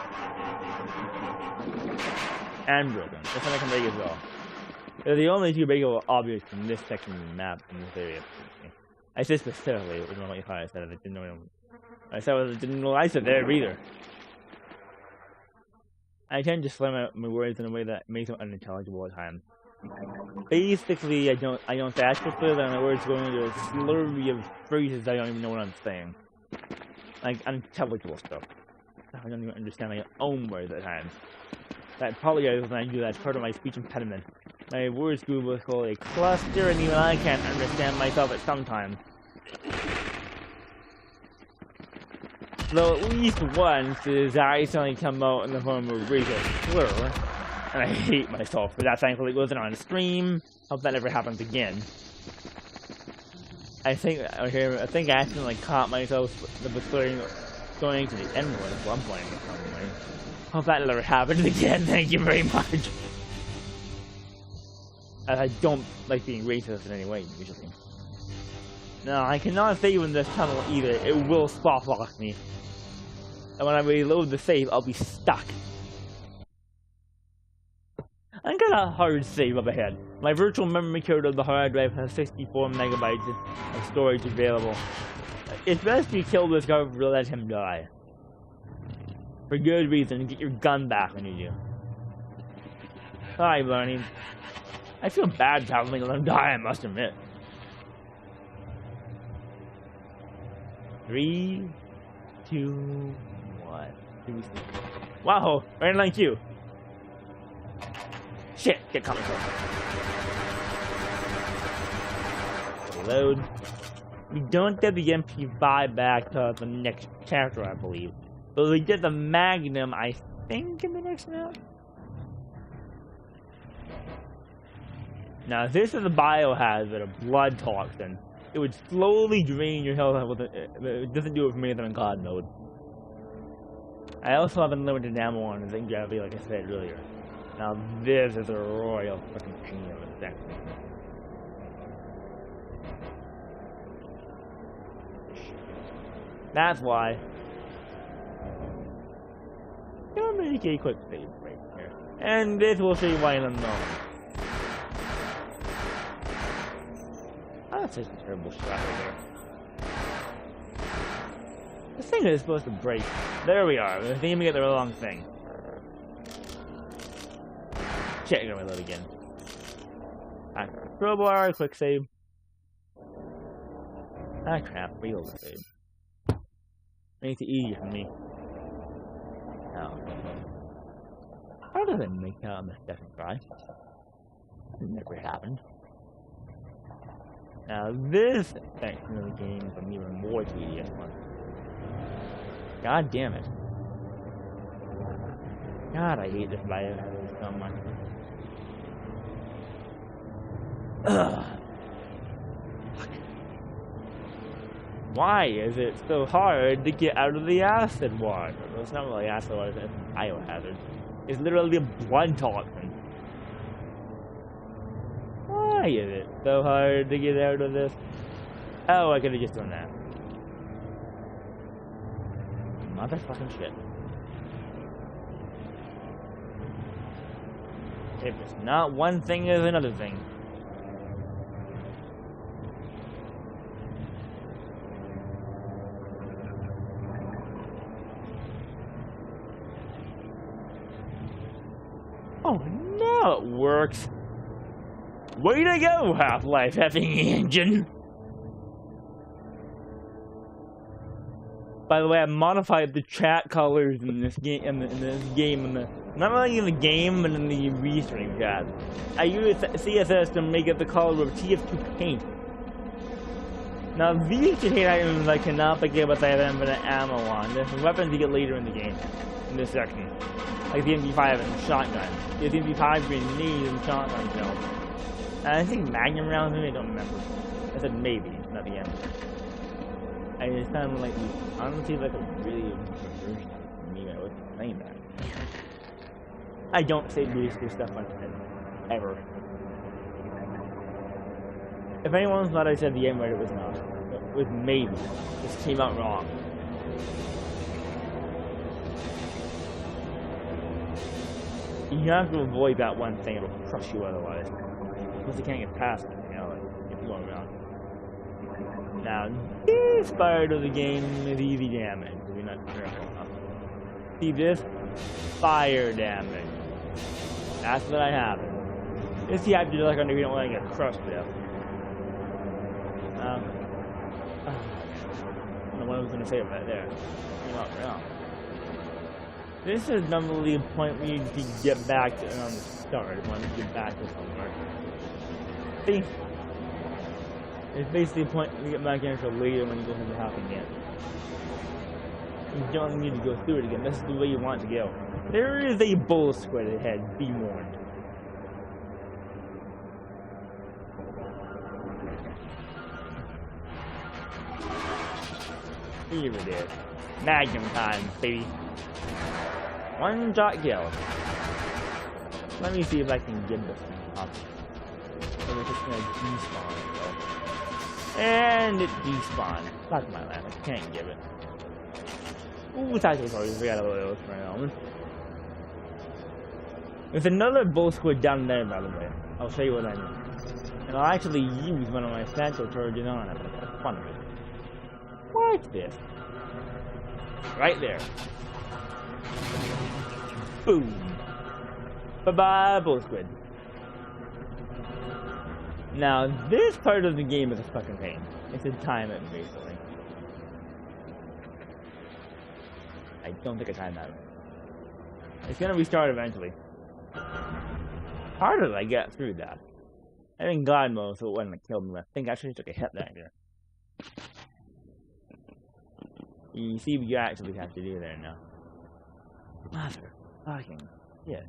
And broken. This one I can break as well. They're the only two breakable objects in this section of the map in this area. I said specifically, it was not what you thought I said. I didn't know. I said I didn't realize it there either. I tend to slam my words in a way that makes them unintelligible at times. Basically, I don't say actual clear that my words go into a slurry of phrases I don't even know what I'm saying. Like unintelligible stuff. I don't even understand my own words at times. I apologize when I do that. It's part of my speech impediment. My words group was called a cluster, and even I can't understand myself at some times. Though at least once his eyes suddenly come out in the form of a racial slur, and I hate myself for that. Thankfully, it wasn't on stream. Hope that never happens again. I think I accidentally caught myself slurring going to the end one at one point. Hope that never happens again. Thank you very much. I don't like being racist in any way, usually. No, I cannot save in this tunnel either. It will spot lock me. And when I reload the save, I'll be stuck. I got a hard save up ahead. My virtual memory card of the hard drive has 64 megabytes of storage available. It's best you kill this guy to let him die. For good reason, get your gun back when you do. Sorry, Barney. I feel bad traveling let him die, I must admit. 3, 2, 1. Wow, right like you. Shit, get coming. Reload. We don't get the MP5 back to the next chapter, I believe. But we get the Magnum, I think, in the next map. Now, this is a biohazard, a blood toxin. It would slowly drain your health with it doesn't do it for me than in God mode. I also have unlimited ammo on the gravity, like I said earlier. Now this is a royal fucking pain of a thing. That's why I'm gonna make a quick save right here. And this will show you why in a moment. That's just a terrible shot right there. This thing is supposed to break. There we are. We're aiming at the wrong thing. Shit, I'm gonna reload again. Crowbar, quick save. Ah crap, reload the save. Makes it easier for me. Now, how does it make out on the second try? That never happened. Now this section of the game is an even more tedious one. God damn it. God, I hate this biohazard so much. Ugh. Fuck. Why is it so hard to get out of the acid water? Well, it's not really acid water, it's a biohazard. It's literally a blood toxin. Why is it so hard to get out of this? Oh, I could have just done that. Motherfucking shit. If it's not one thing, it's another thing. Oh, now it works. Way to go, Half-Life effing engine. By the way, I modified the chat colors in this game, not only in the game, but in the restream chat. I used CSS to make it the color of TF2 paint. Now these contain items I cannot pick up if I have infinite ammo on. There's some weapons you get later in the game, in this section. Like the MP5 and shotgun. The MP5 grenade and shotgun shells. And I think Magnum rounds, maybe I don't remember. I said maybe, not the end. I just kind of like, honestly, like a really version of me when I was playing that. I don't say basically stuff like that, ever. If anyone thought I said the N word, it was not. It was maybe. This came out wrong. You have to avoid that one thing, it'll crush you otherwise. Because you can't get past it, you know, like, if you're going around. Now, this part of the game is easy damage, if you're not sure enough. See this? Fire damage. That's what I have. This you have to do like under you don't want to get crushed with. I don't know what I was going to say about there. Came out wrong. This is normally a point where you need to get back to on the start. You want to get back to somewhere. See? It's basically a point where you get back in for later when you go to the house again. You don't need to go through it again. This is the way you want to go. There is a bull squid ahead. Be warned. Here it is. Magnum time, baby. One shot kill. Let me see if I can get this thing up. So we're just gonna despawn it though. And it despawned. Fuck my life, I can't give it. Ooh, tactical sorry, we got a little for a moment. There's another bull squid down there, by the way. I'll show you what I mean. And I'll actually use one of my satchel charges on it, but that's fun of it. Watch this. Right there. Boom. Bye-bye, bull squid. Now, this part of the game is a fucking pain. It's a time it, basically. I don't think I timed that. It's gonna restart eventually. How did I get through that? I think God mode, so it wouldn't have killed me. I think I actually took a hit back there. You see what you actually have to do there now. Motherfucking shit.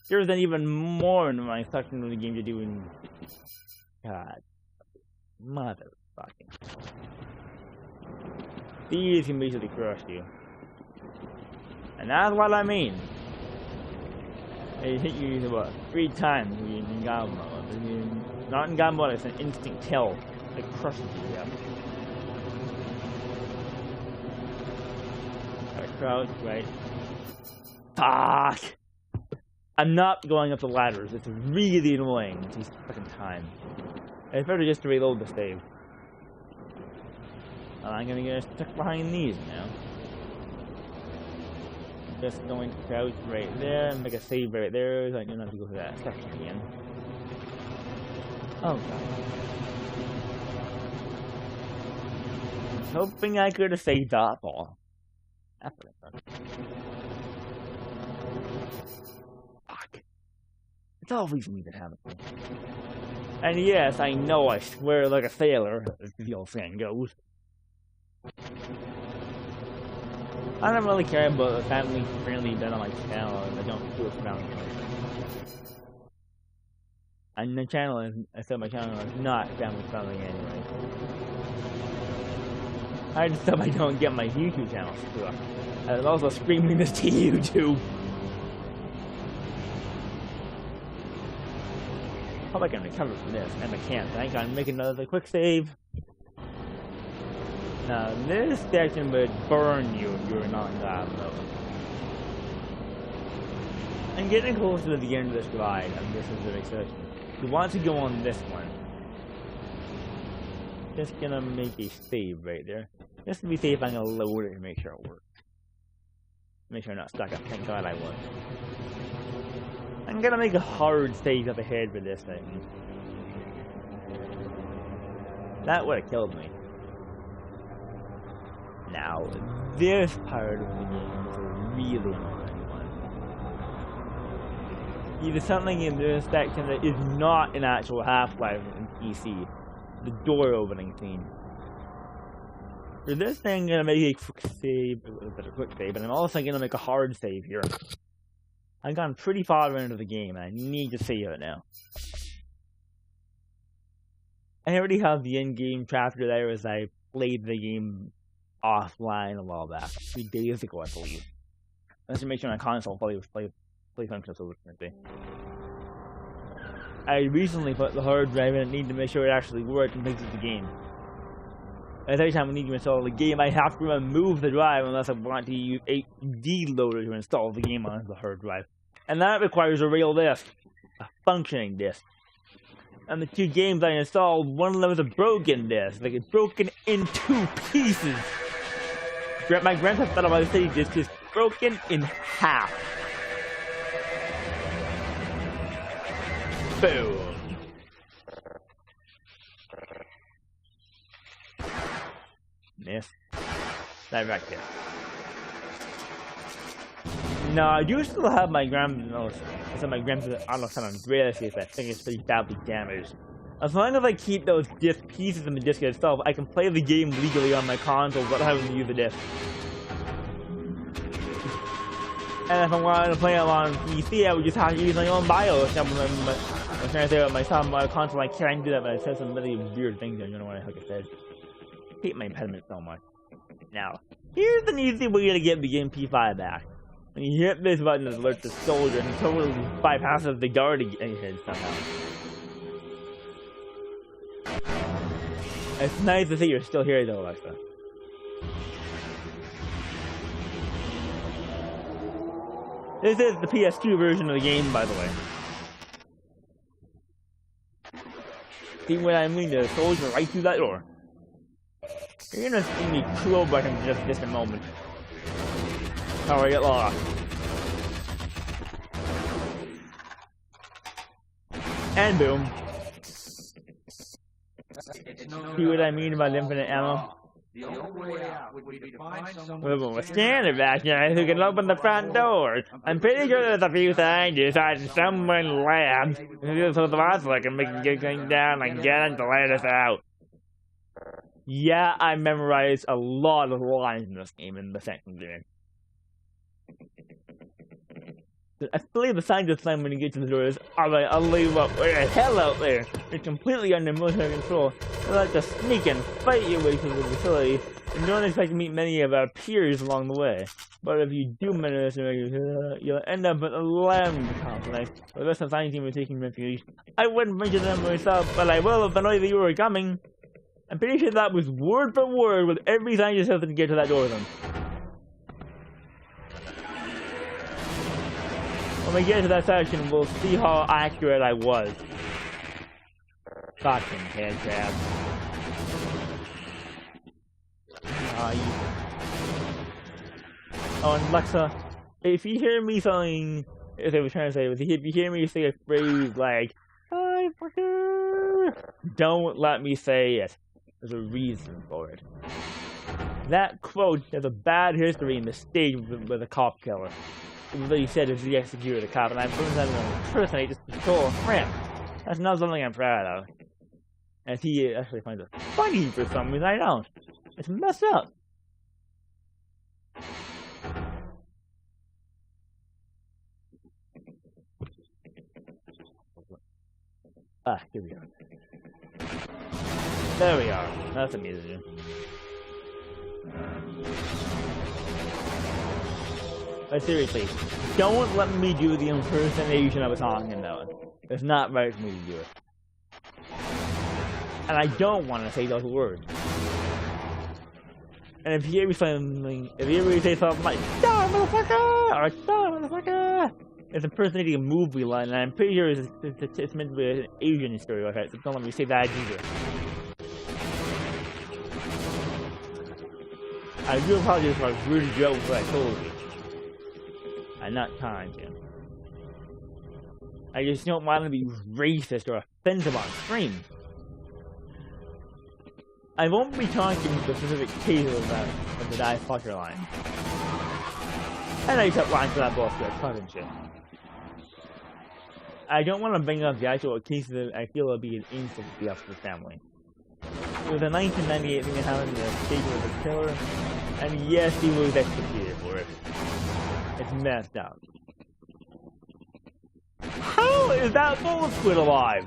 There's an even more in my section of the game to do in... God. Motherfucking. These can basically crush you. And that's what I mean. They hit you, what, 3 times in God mode. Not in God mode, it's an instant kill. It crushes you, yeah. Gotta crouch, right? Fuck! I'm not going up the ladders. It's really annoying. These fucking time. It's better just to reload the save. I'm gonna get stuck behind these now. Just going to crouch right there and make a save right there so I don't have to go through that section again. Oh god. Hoping I could have saved that ball. That's what I thought. Fuck. It's always me that happens. And yes, I know I swear like a sailor, as the old saying goes. I don't really care about the family friendly done on my channel, and I don't do it for family friendly. And the channel is, I said my channel is not family friendly anyway. I just hope I don't get my YouTube channel screwed up. I was also screaming this to YouTube. Hope I can recover from this, and I can't. I gotta make another quick save. Now, this section would burn you if you were not in God mode. I'm getting closer to the end of this ride, and this is the big section. You want to go on this one. Just gonna make a save right there. Just to be safe, I'm gonna load it and make sure it works. Make sure I'm not stuck up. Thank God I was. I'm gonna make a hard save up ahead for this thing. That would have killed me. Now, this part of the game is a really annoying one. There's something in this section that is not an actual Half-Life in PC. The door opening scene. For this thing, I'm gonna make a quick save, but I'm also gonna make a hard save here. I've gone pretty far into the game, and I need to save it now. I already have the in-game chapter there as I played the game offline a while back, 3 days ago, I believe. Let's just make sure my console play functions over the I recently put the hard drive in and need to make sure it actually works and exits the game. And every time we need to install the game, I have to remove the drive unless I want to use a loader to install the game onto the hard drive. And that requires a real disk, a functioning disk. And the 2 games I installed, one of them was a broken disk, like it's broken in 2 pieces. My Grand Theft Auto Vice City disc is broken in half. Boom. Miss. That right there. No, I do still have my Grand Theft Auto San Andreas case. I think it's pretty badly damaged. As long as I keep those disc pieces in the disc itself, I can play the game legally on my console without having to use the disc. And if I wanted to play it on PC, I would just have to use my own BIOS. I'm trying to say on my console, I can't do that, but I said some really weird things. I don't know what the heck I said. I hate my impediment so much. Now, Here's an easy way to get the MP5 back. When you hit this button, it alerts the soldier and totally bypasses the guard again somehow. It's nice to see you're still here though, Alexa. This is the PS2 version of the game, by the way. See what I mean? The soldier right through that door. You're gonna see me cool button in just a moment. How I get lost. And boom. See what I mean about infinite ammo? The only way out would be to find someone With standard back here who can open the front doors. I'm pretty sure there's a few things inside someone's lab. So the boss can make get things down and get him to let us out. Yeah, I memorized a lot of lines in this game in the second game. I believe the scientist sign when you get to the door is, alright, I'll leave up the hell out there. It's completely under military control. They'll have to sneak and fight your way through the facility, and don't expect to meet many of our peers along the way. But if you do manage to make it, you'll end up at a land complex, where the rest of the science team is taking refuge. I wouldn't mention them myself, but I will if I know that you were coming. I'm pretty sure that was word for word with every scientist helping to get to that door with them. When we get to that section, we'll see how accurate I was. Fucking head crab. Oh, and Alexa, if you hear me saying, as I was trying to say, if you hear me say a phrase like, "Hi, fucker," don't let me say it. There's a reason for it. That quote has a bad history in the state with a cop killer. What he said is he executed a cop, and I'm going to impersonate this patrol of friend. That's not something I'm proud of. And he actually finds it funny for some reason. I don't. It's messed up. Ah, here we are. There we are. That's amazing. But seriously, don't let me do the impersonation I was talking about. It's not right for me to do it. And I don't want to say those words. And if you hear me something, if you hear me say something like, "Die, motherfucker!" or "Die, motherfucker!" it's impersonating a movie line, and I'm pretty sure it's meant to be an Asian story like that, so don't let me say that either. I do apologize if I was rude to you with what I told you. I'm not trying to. I just don't want to be racist or offensive on screen. I won't be talking specific cases of the die fucker line. And I took lines for that bullshit, fucking shit. I don't want to bring up the actual cases that I feel would be an insult to the family. It was a 1998 thing that happened in the state with the killer, and yes, he was executed for it. It's messed up. How is that bullet squid alive?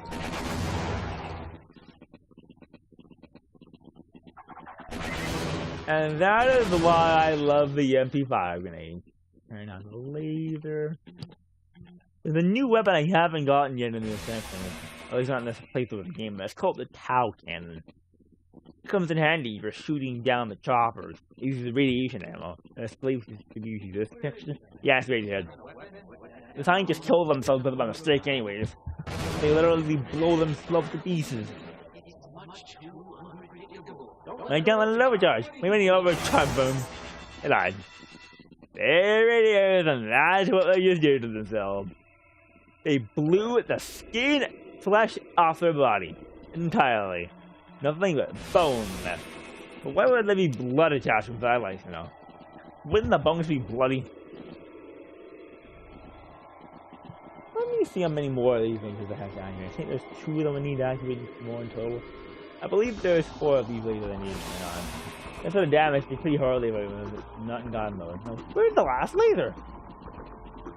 And that is why I love the MP5 grenade. Turn on the laser. There's a new weapon I haven't gotten yet in this section. At least not in this playthrough of the game. It's called the Tau Cannon. It comes in handy for shooting down the choppers. It uses radiation ammo. And it's believed to use this section. Yeah, it's radiated. The scientists kill themselves by mistake anyways. They literally blow themselves to pieces. I can't let it overcharge. We need overcharge, boom. It died. There it is, and that's what they just did to themselves. They blew the skin, flesh off their body. Entirely. Nothing but bone left. But why would there be blood attachments? I'd like to know. Wouldn't the bones be bloody? Let me see how many more of these things I have down here. I think there's 2 of them I need to activate more in total. I believe there's 4 of these lasers I need to turn on. That's what the damage is pretty hardly if I not in God mode. Now, where's the last laser?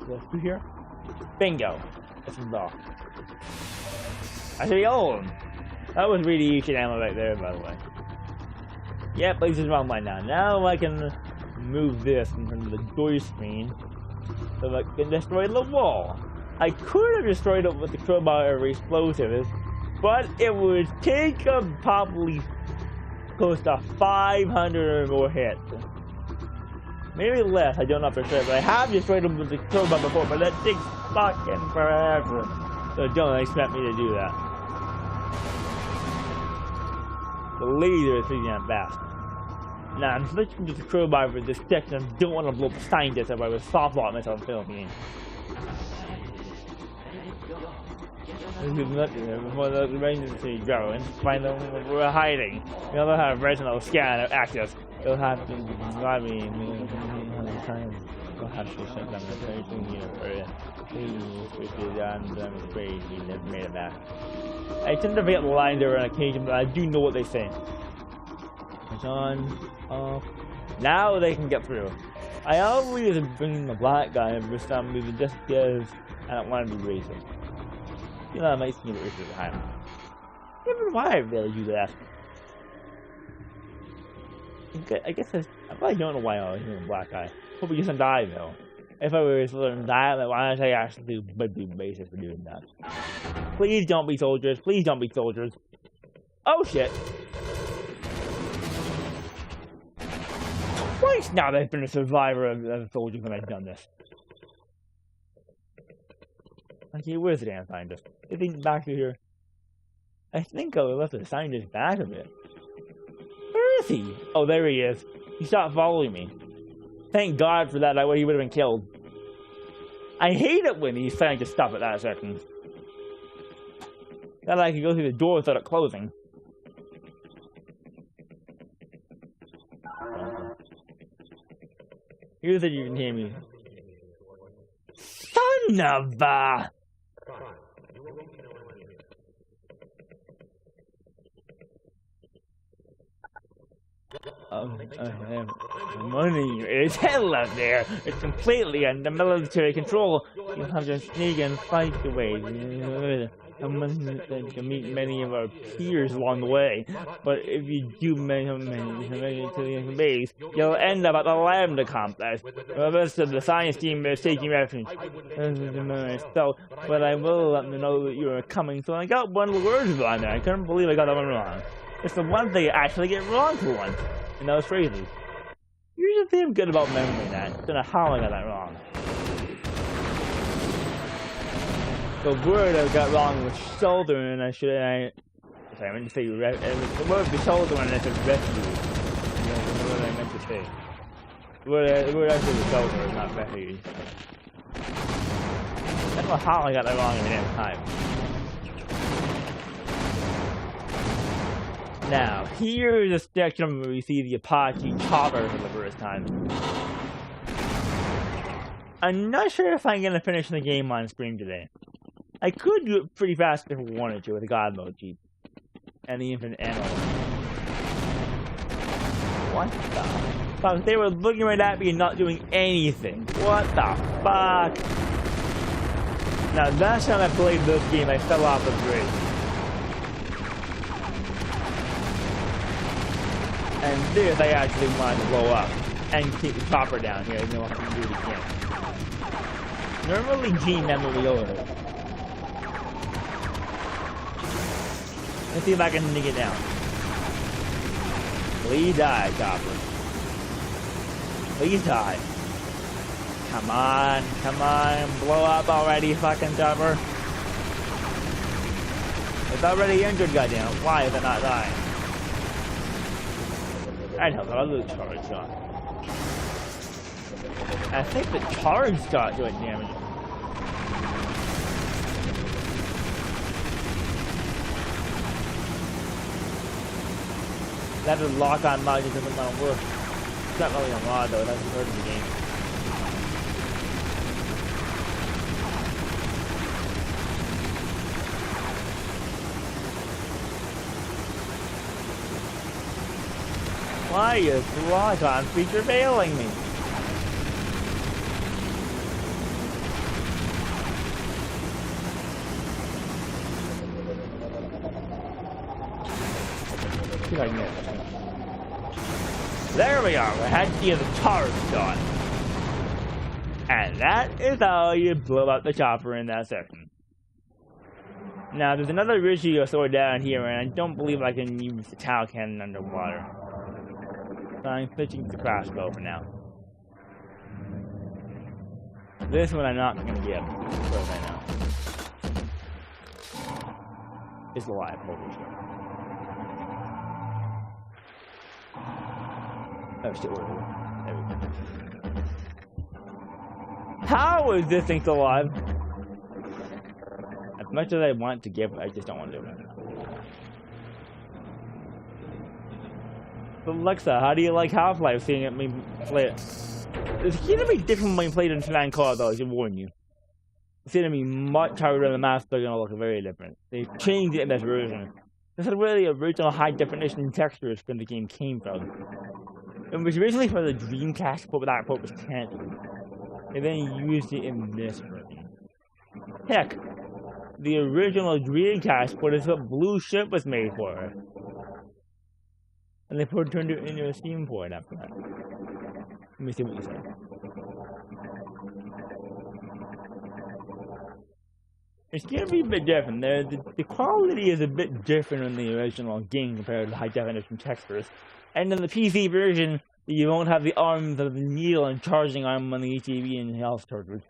Is that through here? Bingo. This is off. I should be old. That was radiation ammo right there, by the way. Yep, lasers wrong by now. Now I can move this in front of the door screen so I can destroy the wall. I could have destroyed it with the crowbar or explosives, but it would take probably close to 500 or more hits. Maybe less, I don't know for sure, but I have destroyed them with the crowbar before, but that takes fucking forever. So don't expect me to do that. The laser is pretty damn fast. Now I'm switching to the crowbar for this section. I don't want to blow up the scientist if I was soft lock myself filming. This is nothing before the emergency go and find them where we're hiding. We also have retinal scan of access. You'll have to drive me time. You'll have to shut down the tracing here for you. Please switch it on, I'm afraid you never made it back. I tend to forget the lines there on occasion, but I do know what they say. It's on, off. Now they can get through. I always bring the black guy for some reason just because I don't want to be racist. You know, it makes me racist at the time. I don't know why I really do that. I guess I probably don't know why I was a black guy. Hope he doesn't die though. If I were to learn that, then why don't I actually be racist for doing that? Please don't be soldiers. Please don't be soldiers. Oh shit. Twice now they've been a survivor of a soldier when I've done this. Okay, where's the damn scientist? Is he back here? I think I left the scientist back a bit. Where is he? Oh, there he is. He stopped following me. Thank God for that, that way he would have been killed. I hate it when these scientists stop at that second. That I could go through the door without it closing. Here's that you can hear me. Son of a... money is hell out there. It's completely under military control. You'll have to sneak and fight your way. To meet many of our peers along the way, but if you do make it to the base, you'll end up at the Lambda complex. The rest of the science team is taking refuge. So, but I will let them know that you are coming. So I got one of the words on there. I couldn't believe I got that one wrong. It's the one thing I actually get wrong for once, and that was crazy. Usually I'm good about remembering that. I don't know how I got that wrong. The word I got wrong was shoulder, and I meant to say the word was shoulder, and I said refuge. That's what I meant to say. The word actually was shoulder, not refuge. I don't know how I got that wrong every damn time. Now, here's a section where we see the Apache chopper for the first time. I'm not sure if I'm gonna finish the game on stream today. I could do it pretty fast if I wanted to with the God mode cheat. And the infinite ammo. What the fuck? They were looking right at me and not doing anything. What the fuck? Now, last time I played this game, I fell off the bridge. And this I actually wanted to blow up. And keep the chopper down here, and then we'll have to do it again. Normally G memory over. Let's see if I can dig it down. Please die, chopper. Please die. Come on, blow up already, fucking chopper. It's already injured, goddamn. Why is it not dying? I know, I'll lose charge shot. I think the charge shot doing damage. That lock-on mod just doesn't want to work. It's not really a mod though, that's part of the game. Why is the lock-on feature failing me? There we are. We had to get the charge done. And that is how you blow up the chopper in that section. Now, there's another issue sort down here, and I don't believe I can use the towel cannon underwater. So I'm switching to crossbow for now. This one I'm not going to get, as far as I know. It's alive, holy shit. Oh shit, where are we? There we go. How is this thing still alive? As much as I want to give, I just don't want to do it. So Alexa, how do you like Half-Life, seeing it me play it? It's gonna be different when you play it in Fan Call, though, I should warn you. It's gonna be much harder, and the maps are gonna look very different. They changed it in this version. This is where the original high definition textures from the game came from. It was originally for the Dreamcast, but that port was cancelled. And then used it in this version. Heck, the original Dreamcast port is what Blue Ship was made for. And they turned it into a Steam port after that. Let me see what you say. It's gonna be a bit different. The quality is a bit different in the original game compared to high definition textures. And in the PC version, you won't have the arms of the needle and charging arm on the HEV and health chargers.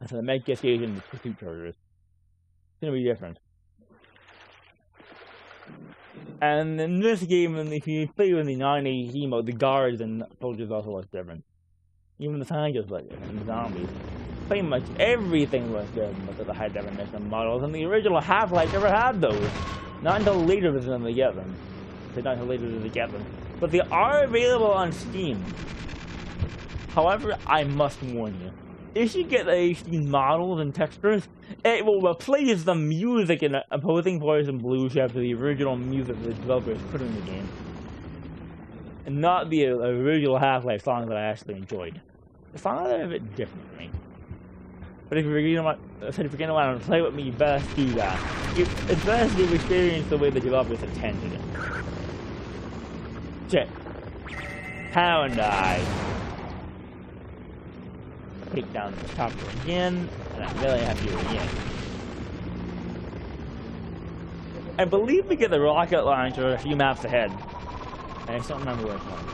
So the med cascade and the pursuit chargers. It's gonna be different. And in this game, if you play with the non-AE mode, the guards and soldiers also look different. Even the tigers look different, and the zombies. Pretty much everything looks different with the high definition models, and the original Half-Life never had those. Not until later than they get them. Not until later than they get them. But they are available on Steam. However, I must warn you. If you get the HD models and textures, it will replace the music in Opposing Force and Blue Ship to the original music the developers put in the game. And not the original Half-Life songs that I actually enjoyed. The songs are a bit different for me. But if you're going to want to play with me, you best do that. It's best to experience the way the developers intended it. Check. Hound Eye. Take down the chopper again, and I'm really happy again. I believe we get the rocket launcher a few maps ahead. I just don't remember where it's from.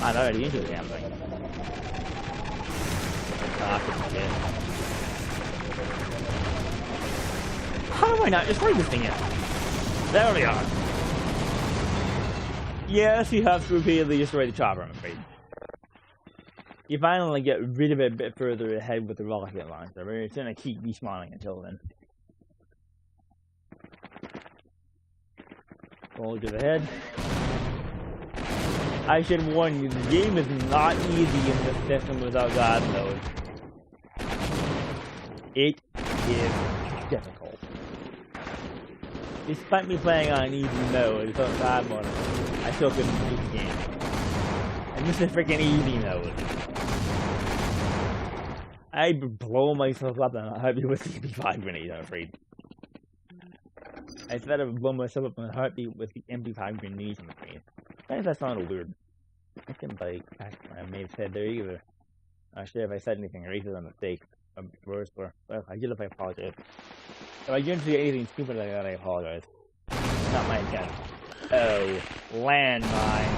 I'm already into the damn thing. How do I not destroy this thing yet? There we are. Yes, you have to repeatedly destroy the chopper, I'm afraid. You finally get rid of it a bit further ahead with the rocket launcher, but it's gonna keep respawning until then. Soldiers ahead. I should warn you, the game is not easy in this system without God mode. It is difficult. Despite me playing on easy mode, without God mode, I still couldn't beat the game. And this is freaking easy mode. I'd blow myself up in a heartbeat with the MP5 grenade, I'm afraid. I said I would blow myself up in a heartbeat with the MP5 grenade, I'm afraid. Why does that sound weird? I didn't I may have said there either. I'm not sure if I said anything racist or mistake. Worse, or well, I did if I apologize. If I didn't say anything stupid like that, I apologize. It's not my intent. Oh, landmine.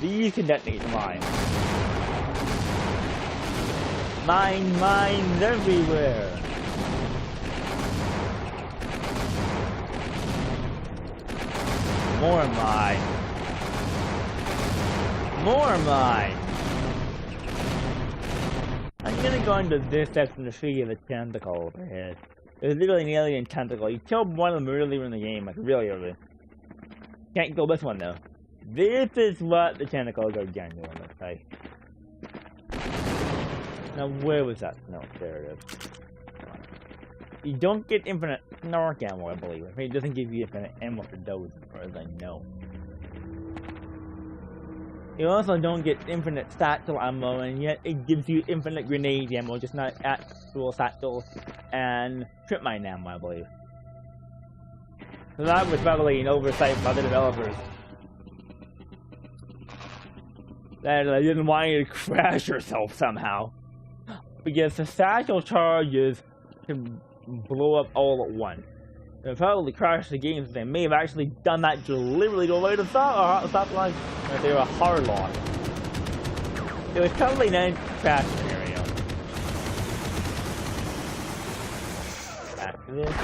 These can detonate mines. Mines everywhere. More mines. More mines. I'm gonna go into this section to show you the tentacle overhead. There's literally an alien tentacle. You killed one of them earlier in the game, like really early. Can't kill this one though. This is what the tentacles are genuine, looks like. Now where was that? No, there it is. You don't get infinite snark ammo, I believe. I mean, it doesn't give you infinite ammo for those, as far as I know. You also don't get infinite satchel ammo, and yet it gives you infinite grenade ammo, just not actual satchel and trip mine ammo, I believe. So that was probably an oversight by the developers. That they didn't want you to crash yourself somehow. Because the satchel charges can blow up all at once. They probably crashed the games. They may have actually done that deliberately to avoid a stop line if they were a hard lock. It was probably an end-crash scenario. Back to this.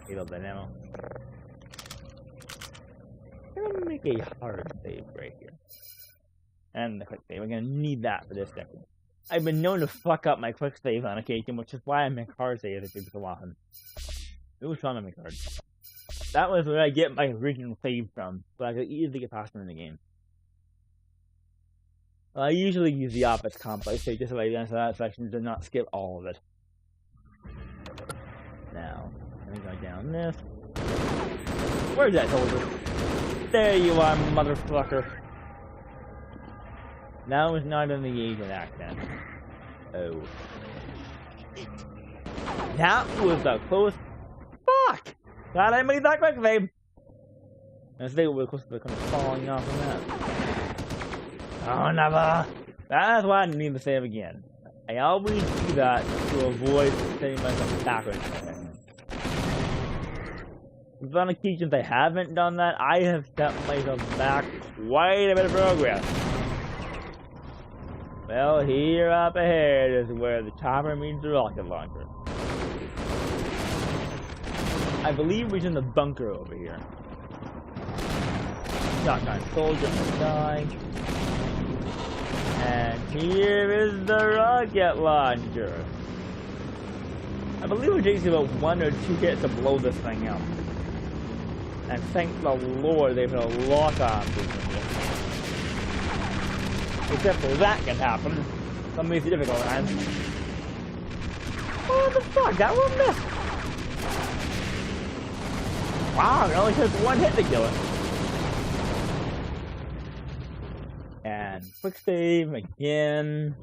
Heal the ammo. I'm gonna make a hard save right here. And the quick save. We're gonna need that for this second. I've been known to fuck up my quick saves on occasion, which is why I make hard saves every so often. It was fun to make hard. That was where I get my original save from, so I could easily get faster in the game. I usually use the opposite complex save just so I answer that section to not skip all of it. Now, let me go down this. Where's that soldier? There you are, motherfucker. Now is not in the Asian accent. Oh. That was a close. Fuck! Glad I made that quick save. Let's see what we're close to kind of falling off from that. Oh, never! That's why I need to save again. I always do that to avoid setting myself backwards. On occasions I haven't done that, I have set myself back quite a bit of progress. Well, here up ahead is where the chopper meets the rocket launcher. I believe we're in the bunker over here. Shotgun soldier will die. And here is the rocket launcher. I believe it takes about 1 or 2 hits to blow this thing up. And thank the Lord they put a lock on this thing. Except for that can happen. Some makes it difficult times. What the fuck? That one missed! Wow, it only took 1 hit to kill it. And quick save again.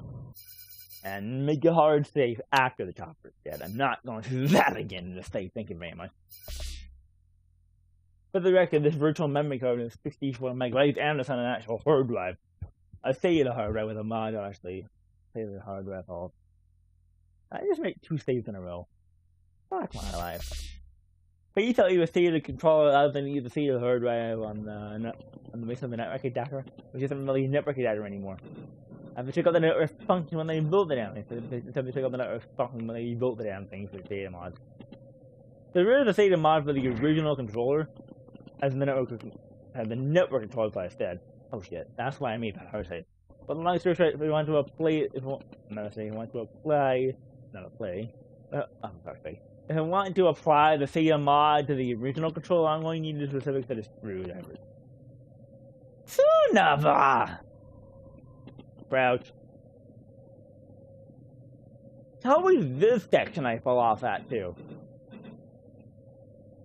And make a hard save after the chopper's dead. I'm not going to do that again in this save, thank you very much. For the record, this virtual memory card is 64 megabytes and it's on an actual hard drive. I saved the hard drive with a mod, actually. Save the hard drive off. I just make 2 saves in a row. Fuck my life. But you thought you would save the controller other than you to save the hard drive on the base of the network adapter, which isn't really a network adapter anymore. I have to check out the network function when they build the damn thing. So they have to check out the network function when they built the damn thing for the data mods. So there is a data mod for the original controller, as the network controller by instead. Oh shit, that's why I made that hard save. But long story short, if we want to apply, if I want to apply the Sega mod to the original controller, I'm going to need a specific set of screwdrivers. Tsunava! Crouch. It's always this section I fall off at too.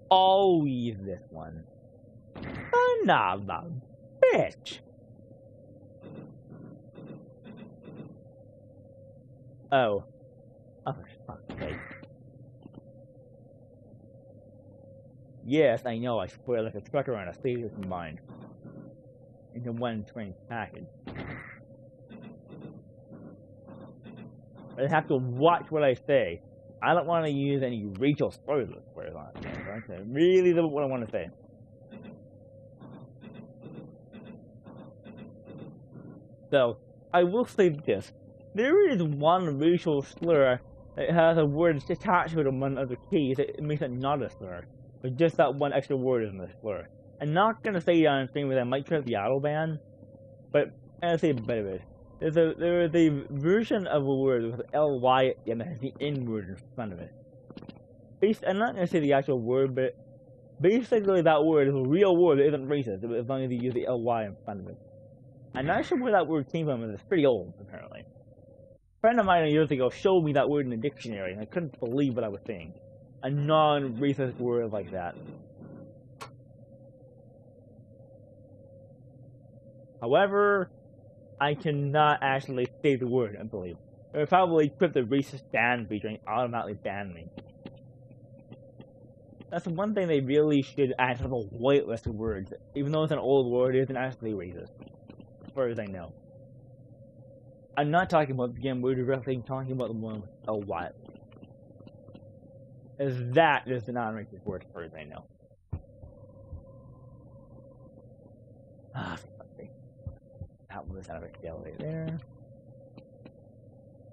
Always this one. Son of a bitch! Oh. Oh, for fuck's sake. Yes, I know, I swear like a trucker and a sailor combined. Into one strange package. I have to watch what I say. I don't want to use any racial spoilers on it. I really don't what I want to say. So, I will say this. There is one racial slur that has a word attached to one of the keys that makes it not a slur. But just that one extra word is in the slur. I'm not going to say it on stream because I might trip the auto ban. But, I'll say a bit of it. There is a version of a word with ly at the end that has the N word in front of it. I'm not going to say the actual word, but basically that word is a real word that isn't racist as long as you use the ly in front of it. I'm not sure where that word came from, and it's pretty old, apparently. A friend of mine years ago showed me that word in a dictionary, and I couldn't believe what I was saying. A non-racist word like that. However, I cannot actually say the word, I believe. It would probably equip the racist ban feature and automatically ban me. That's one thing they really should add to the whitelist of words. Even though it's an old word, it isn't actually racist. As far as I know. I'm not talking about the game, we're directly talking about the one with a what. As that is the non-racist word, as far as I know. Ah, fuck. That was out of a scale right there.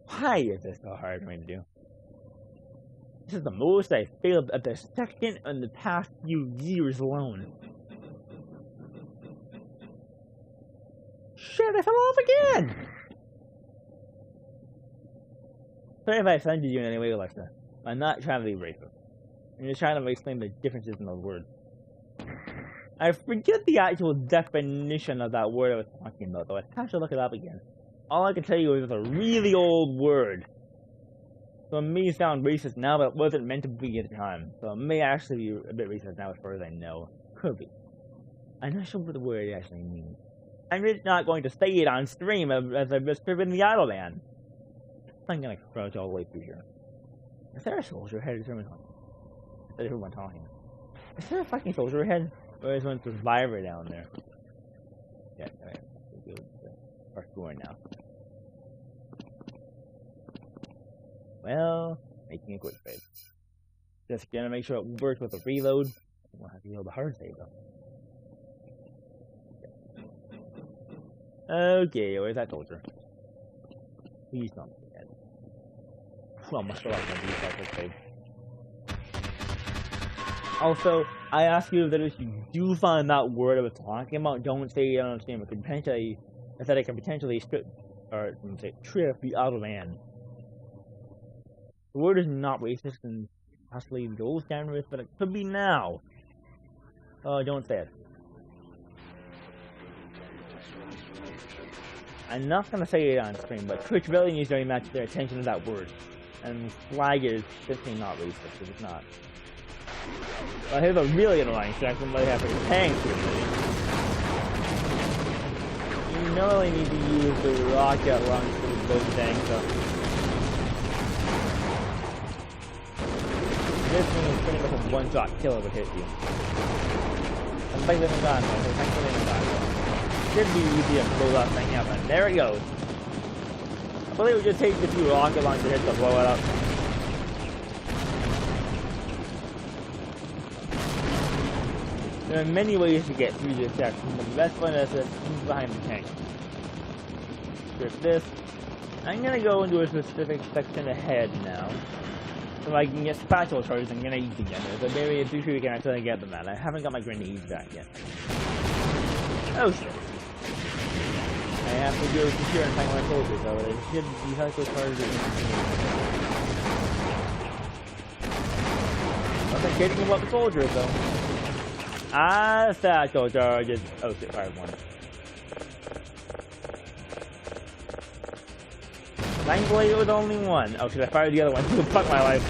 Why is this so hard for me to do? This is the most I failed at the second in the past few years alone. Shit, I fell off again! Sorry if I offended you in any way, Alexa. I'm not trying to be racist. I'm just trying to explain the differences in the words. I forget the actual definition of that word I was talking about, though. I have to look it up again. All I can tell you is it's a really old word. So it may sound racist now, but it wasn't meant to be at the time. So it may actually be a bit racist now as far as I know. Could be. I'm not sure what the word actually means. I'm just not going to say it on stream as I've just driven the idle man. I'm gonna crouch all the way through here. Is there a soldier head? Is everyone talking? Is there a fucking soldier head? Or is one survivor down there? Yeah, alright. We'll go to parkour now. Well, making a quick save. Just gonna make sure it works with the reload. We'll have to heal the hard save though. Okay, where's that soldier? Please don't be dead. Well, must go out and use that quick save. Also, I ask you that if you do find that word I was talking about, don't say you don't understand. It could potentially, I said it can potentially strip, or trip the other man. The word is not racist and possibly the old standard, but it could be now. Oh, don't say it. I'm not gonna say it on stream, but Twitch really needs to match their attention to that word. And flag is simply not racist, because it's not. Well, here's a really annoying section, but I have a tank here. You normally need to use the rocket launcher with both tanks, so. This thing is pretty much a one-shot killer would hit you. I'm bigger than that, though. Thankfully than that. Should be easy to blow that thing up, and there it goes. I believe it would just take a few rocket launcher hits to blow it up. There are many ways to get through this section, but the best one is to move behind the tank. There's this. I'm gonna go into a specific section ahead now. So I can get spatula charges and grenades again. So maybe in the future we can actually get them out. I haven't got my grenades back yet. Oh shit. I have to go secure and find my soldiers, so they should be spatula charges. Nothing kidding about the soldiers though. Ah, satchel charges. Oh shit, fired one. Thankfully it was only one. Oh shit, I fired the other one. Fuck my life.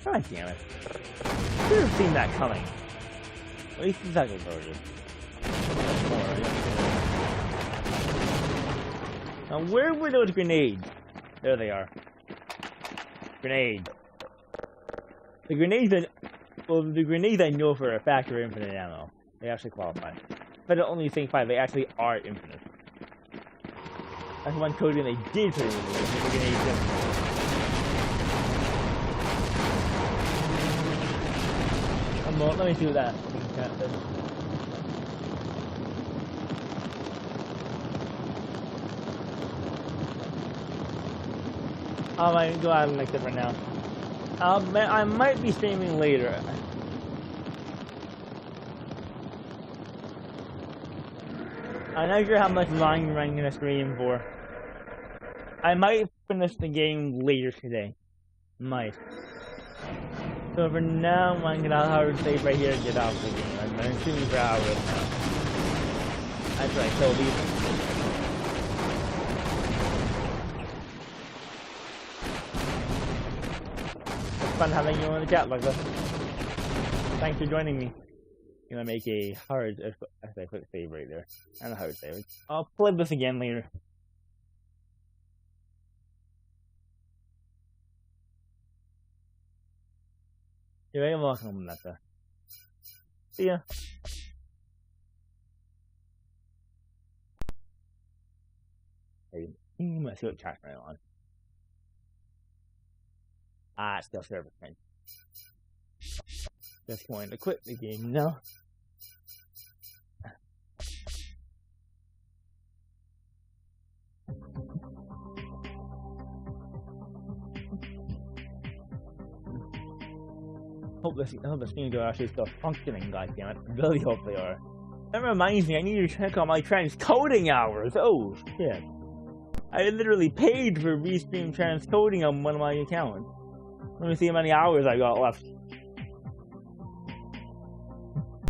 God damn it. Should have seen that coming. At least the satchel charges. Now where were those grenades? There they are. Grenades. The grenades that, well, the grenades I know for a fact are infinite ammo. They actually qualify. But I only think 5, they actually are infinite. That's one coding they did put in the grenades. Come on, let me do that. Oh my god, I'm like different now. I might be streaming later. I'm not sure how much longer I'm gonna stream for. I might finish the game later today. Might. So for now, I'm gonna hard save right here and get out of the game. I've been streaming for hours now. After I kill these. Fun having you in the chat like this. Thanks for joining me. I'm gonna make a hard, I say quick save right there. And a hard save. I'll play this again later. You're very welcome, Netta. See ya. Hey, let's see what chat's right on. Ah, it's still service time. Just going to quit the game now. Hope this things are actually still functioning, goddammit. I really hope they are. That reminds me, I need to check on my transcoding hours. Oh shit. I literally paid for restream transcoding on one of my accounts. Let me see how many hours I got left.